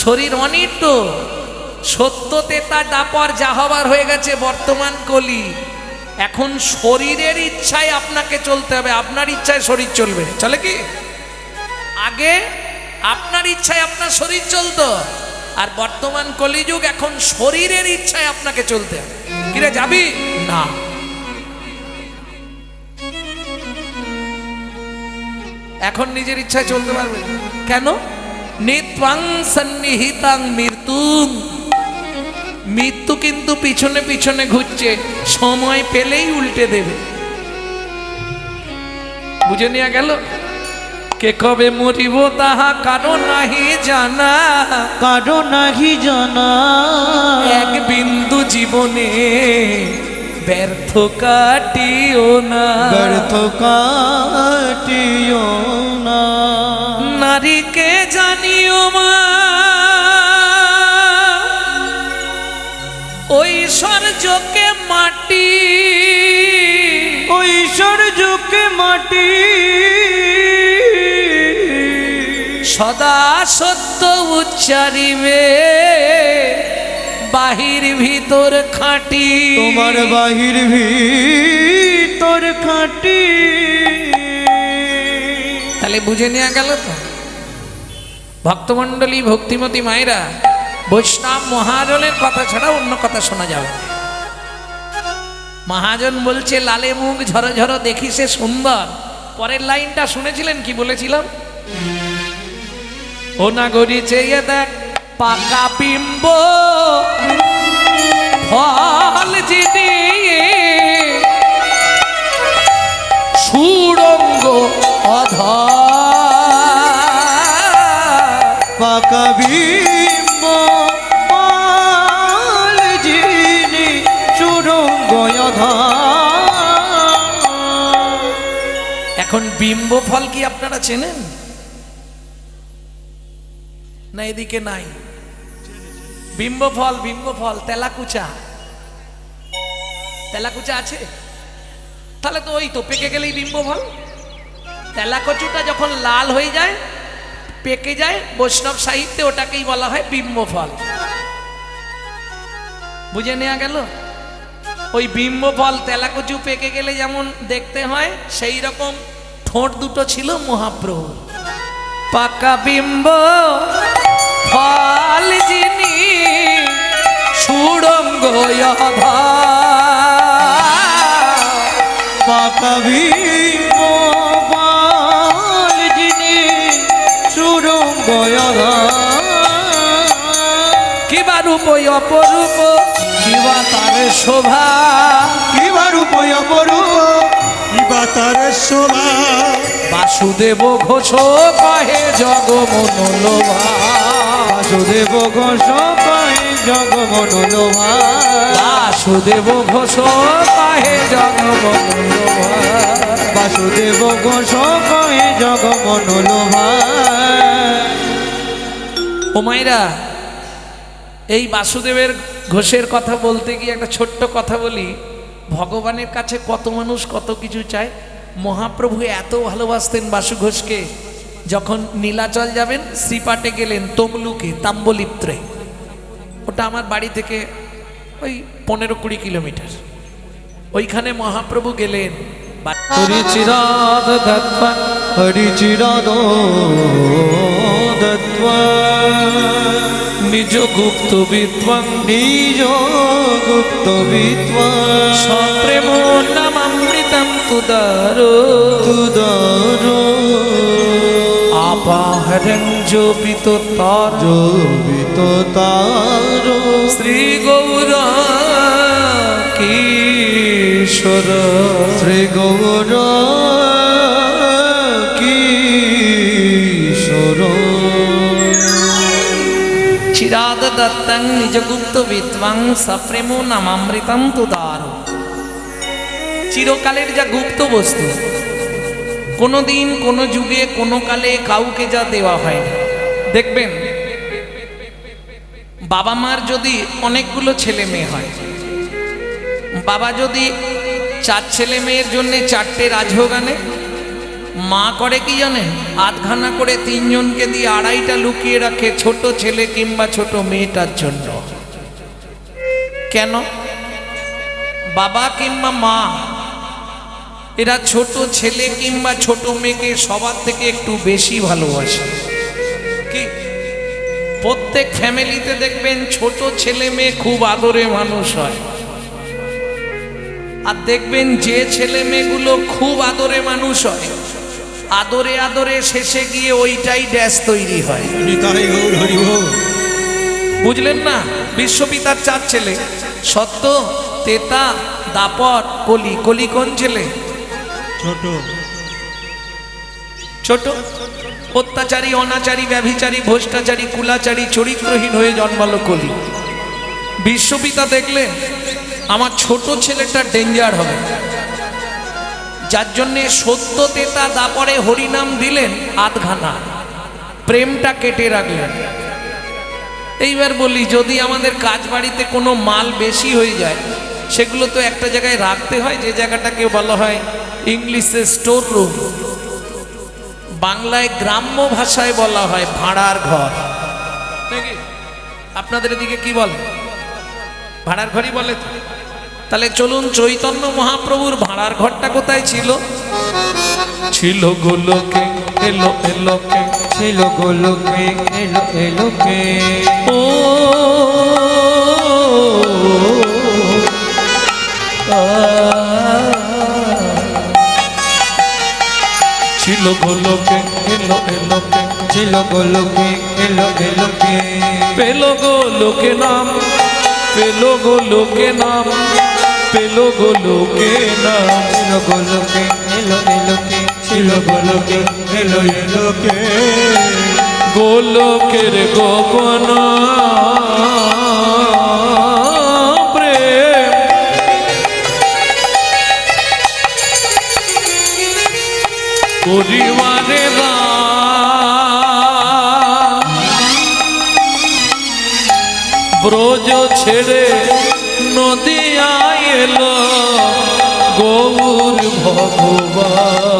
শরীর অনিত্য, সত্য তেতা দাপর যা হবার হয়ে গেছে, বর্তমান কলি। এখন শরীরের ইচ্ছায় আপনাকে চলতে হবে, আপনার ইচ্ছায় শরীর চলবে, চলে কি? আগে আপনার ইচ্ছায় আপনার শরীর চলতো, আর বর্তমান কলিযুগ, এখন শরীরের ইচ্ছায় আপনাকে চলতে হবে। কিরে যাবি না, এখন নিজের ইচ্ছায় চলতে পারবে কেন? নিত্বাং সন্নিহিতাং মৃত্যুং, মৃত্যু কিন্তু পিছনে পিছনে ঘুরছে, সময় পেলেই উল্টে দেবে। বুঝে নেওয়া গেল? কে কবে মরিব তাহা কারো নাহি জানা, কারো নাহি জানা। এক বিন্দু জীবনে ব্যর্থ কাটিও না, ব্যর্থ কাটিও না। নারীকে জানিও মা ঐশ্বর্যকে মাটি, ঐশ্বর্যকে মাটি। সদা সত্য উচ্চারিবে বাহির ভিতর খাঁটি, তোমার বাহির ভিতর খাঁটি। তাহলে বুঝে নেওয়া গেল তো, ভক্তমণ্ডলী, ভক্তিমতী মায়েরা, বৈষ্ণব মহাজনের কথা ছাড়া অন্য কথা শোনা যাবে না। মহাজন বলছে লালে মুখ ঝরো ঝরো দেখি সে সুন্দর। পরের লাইনটা শুনেছিলেন কি বলেছিলাম? ও নাগরি চেয়ে দেখ পাকা বিম্ব ফল যিনি সুরঙ্গ অধর। পাকা বিম্ব ফল যিনি সুরঙ্গ অধর। এখন বিম্ব ফল কি আপনারা চেনেন না? এদিকে নাই বিম্ব ফল তেলাকুচা আছে, তাহলে তো ওই তো পেকে গেলেই বিম্ব ফল। তেলাকচুটা যখন লাল হয়ে যায়, পেকে যায়, বৈষ্ণব সাহিত্যে ওটাকেই বলা হয় বিম্ব ফল। বুঝে নেওয়া গেল? ওই বিম্ব ফল তেলাকচু পেকে গেলে যেমন দেখতে হয়, সেই রকম ঠোঁট দুটো ছিল মহাপ্রভু। পাকা বিম্ব ফল যিনি সুরঙ্গ অধর। পাকা বিম্ব ফল যিনি সুরঙ্গ অধর। কিবা রূপ অপরূপ, কিবা তার শোভা, কিবা রূপ অপরূপ, কিবা তার শোভা। বাসুদেব ঘোষ কহে জগমনোলোভা। বাসুদেব ঘোষ কহে জগমনোলোভা। বাসুদেব ঘোষ কহে জগমনোলোভা। বাসুদেব ঘোষ কহে জগমনোলোভা। ও মায়েরা, এই বাসুদেবের ঘোষের কথা বলতে গিয়ে একটা ছোট্ট কথা বলি। ভগবানের কাছে কত মানুষ কত কিছু চায়। মহাপ্রভু এত ভালোবাসতেন বাসু ঘোষকে, যখন নীলাচল যাবেন শ্রীপাটে গেলেন তমলুকে তাম্বলিপ্ত্রে, ওটা আমার বাড়ি থেকে ওই 15-20 কিলোমিটার। ওইখানে মহাপ্রভু গেলেন। হরিচিরাদ দত্তা, হরিচিরাদ দত্ত্বা নিজ গুপ্ত বিদ্বাং, নিজ গুপ্ত বিদ্বাং সপ্রেম নামামৃতম তুদারো তুদারো আপাহরং জোপিত তার জোবিত তারো শ্রী গৌর কিশোর। শ্রী গৌর কিশোর। চিরাদ দত্তং নিজগুপ্ত বিদ্বাং সপ্রেম নামামৃতম তুদারো। চিরকালের যা গুপ্ত বস্তু, কোনো দিন কোনো যুগে কোনো কালে কাউকে যা দেওয়া হয় না। দেখবেন বাবা মার যদি অনেকগুলো ছেলে মেয়ে হয়, বাবা যদি 4 ছেলে মেয়ের জন্য 4টে রাজভোগ আনে, মা করে কি জানেন? আধখানা করে 3 জনকে দিয়ে 2.5টা লুকিয়ে রাখে ছোট ছেলে কিংবা ছোট মেয়েটার জন্য। কেন? বাবা কিংবা মা এরা ছোট ছেলে কিংবা ছোট মেয়েকে সবার থেকে একটু বেশি ভালোবাসে। কি প্রত্যেক ফ্যামিলিতে দেখবেন ছোট ছেলে মেয়ে খুব আদরে মানুষ হয়, আর দেখবেন যে ছেলে মেয়েগুলো খুব আদরে মানুষ হয়, আদরে আদরে শেষে গিয়ে ওইটাই ড্যাশ তৈরি হয়। নিতাই গৌর হরি বল। বুঝলেন না? বিশ্বপিতার 4 ছেলে, সত্য, তেতা, দাপর, কলি। কলি কোন ছেলে? ছোট ছোট। অত্যাচারী, অনাচারী, ব্যভিচারী, ভ্রষ্টাচারী, কুলাচারী, চরিত্রহীন হয়ে জন্মালো কলি। বিশ্বপিতা দেখলেন আমার ছোট ছেলেটা ডেঞ্জার হবে, যার জন্যে সত্য, তেতা, দাপরে হরিনাম দিলেন আধখানা, প্রেমটা কেটে রাখলেন। এইবার বলি, যদি আমাদের কাজ বাড়িতে কোনো মাল বেশি হয়ে যায়, সেগুলো তো একটা জায়গায় রাখতে হয়, যে জায়গাটাকে বলা হয় ইংলিশে স্টোর রুম, বাংলায় গ্রাম্য ভাষায় বলা হয় ভাড়ার ঘর। নাকি আপনাদের এদিকে কি বলে? ভাড়ার ঘরই বলে তো। তাহলে চলুন, চৈতন্য মহাপ্রভুর ভাড়ার ঘরটা কোথায় ছিল? ছিল গোলকে, এলো এলোকে, ছিল গোলকে এলো এলোকে ও ছিল গোলকে এলো এলোকে ছিল গোলকে এলো এলোকে পেল গোলকে নাম পেল গোলকে নাম পেল গোলকে নাম ছিল গোলকে এলো এলোকে ছিল গোলকে এলো এলোকে গোলকের গোপন প্রেম পরিবারে ব্রজ ছেড়ে নদিয়ায় এলো গৌর ভগবান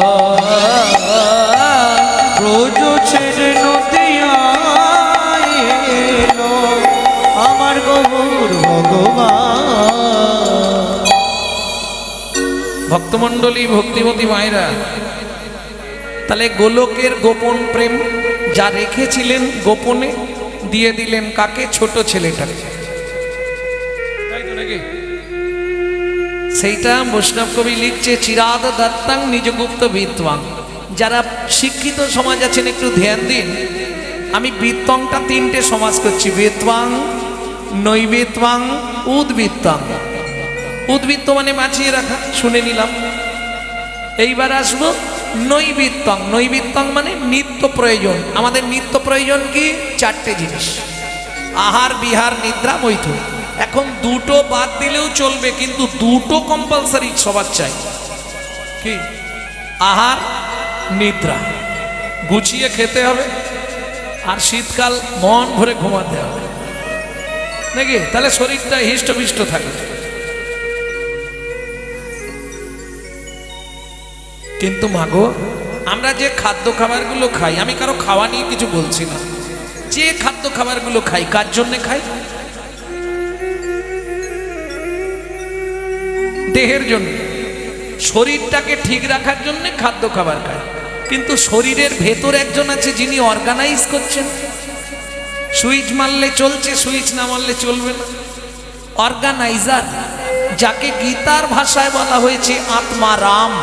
ব্রজ ছেড়ে নদিয়ায় এলো আমার গৌর ভগবান। ভক্তমণ্ডলী ভক্তিমতী মায়েরা, তাহলে গোলকের গোপন প্রেম যা রেখেছিলেন গোপনে দিয়ে দিলেন কাকে? ছোট ছেলেটাকে। তাই তো নাকি? সেইটা বৈষ্ণব কবি লিখছে চিরাদ দত্তাং নিজগুপ্ত বিদ্বাং। যারা শিক্ষিত সমাজ আছেন একটু ধ্যান দিন, আমি বিত্তংটা তিনটে সমাজ করছি, বেত্বাং, নৈবেত্বাং, উদ্বৃত্তাং। উদ্বৃত্ত মানে বাঁচিয়ে রাখা, শুনে নিলাম। এইবার আসবো নৈবিত্তং। নৈবিত্তং মানে নিত্য প্রয়োজন। আমাদের নিত্য প্রয়োজন কি? চারটে জিনিস, আহার বিহার নিদ্রা মৈথুন। এখন দুটো বাদ দিলেও চলবে, কিন্তু দুটো কম্পালসারি সবার চাই। কি? আহার নিদ্রা গুছিয়ে খেতে হবে, আর শীতকাল মন ভরে ঘুমাতে হবে নাকি? তাহলে শরীরটা হৃষ্টপুষ্ট থাকে। কিন্তু মাগো, আমরা যে খাদ্য খাবারগুলো খাই, আমি কারো খাওয়া নিয়ে কিছু বলছি না, যে খাদ্য খাবারগুলো খাই কার জন্য খাই? দেহের জন্য, শরীরটাকে ঠিক রাখার জন্য খাদ্য খাবার খাই। কিন্তু শরীরের ভেতর একজন আছে যিনি অর্গানাইজ করছেন। সুইচ মারলে চলছে, সুইচ না মারলে চলবে না। অর্গানাইজার, যাকে গীতার ভাষায় বলা হয়েছে আত্মারাম,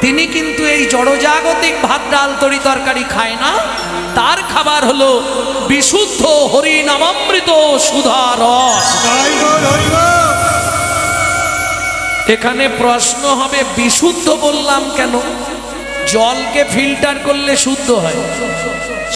তিনি কিন্তু এই জড়জাগতিক ভাত ডাল তরি তরকারি খায় না। তার খাবার হলো বিশুদ্ধ হরিনামামৃত সুধা রস। এখানে প্রশ্ন হবে, বিশুদ্ধ বললাম কেন? জলকে ফিল্টার করলে শুদ্ধ হয়।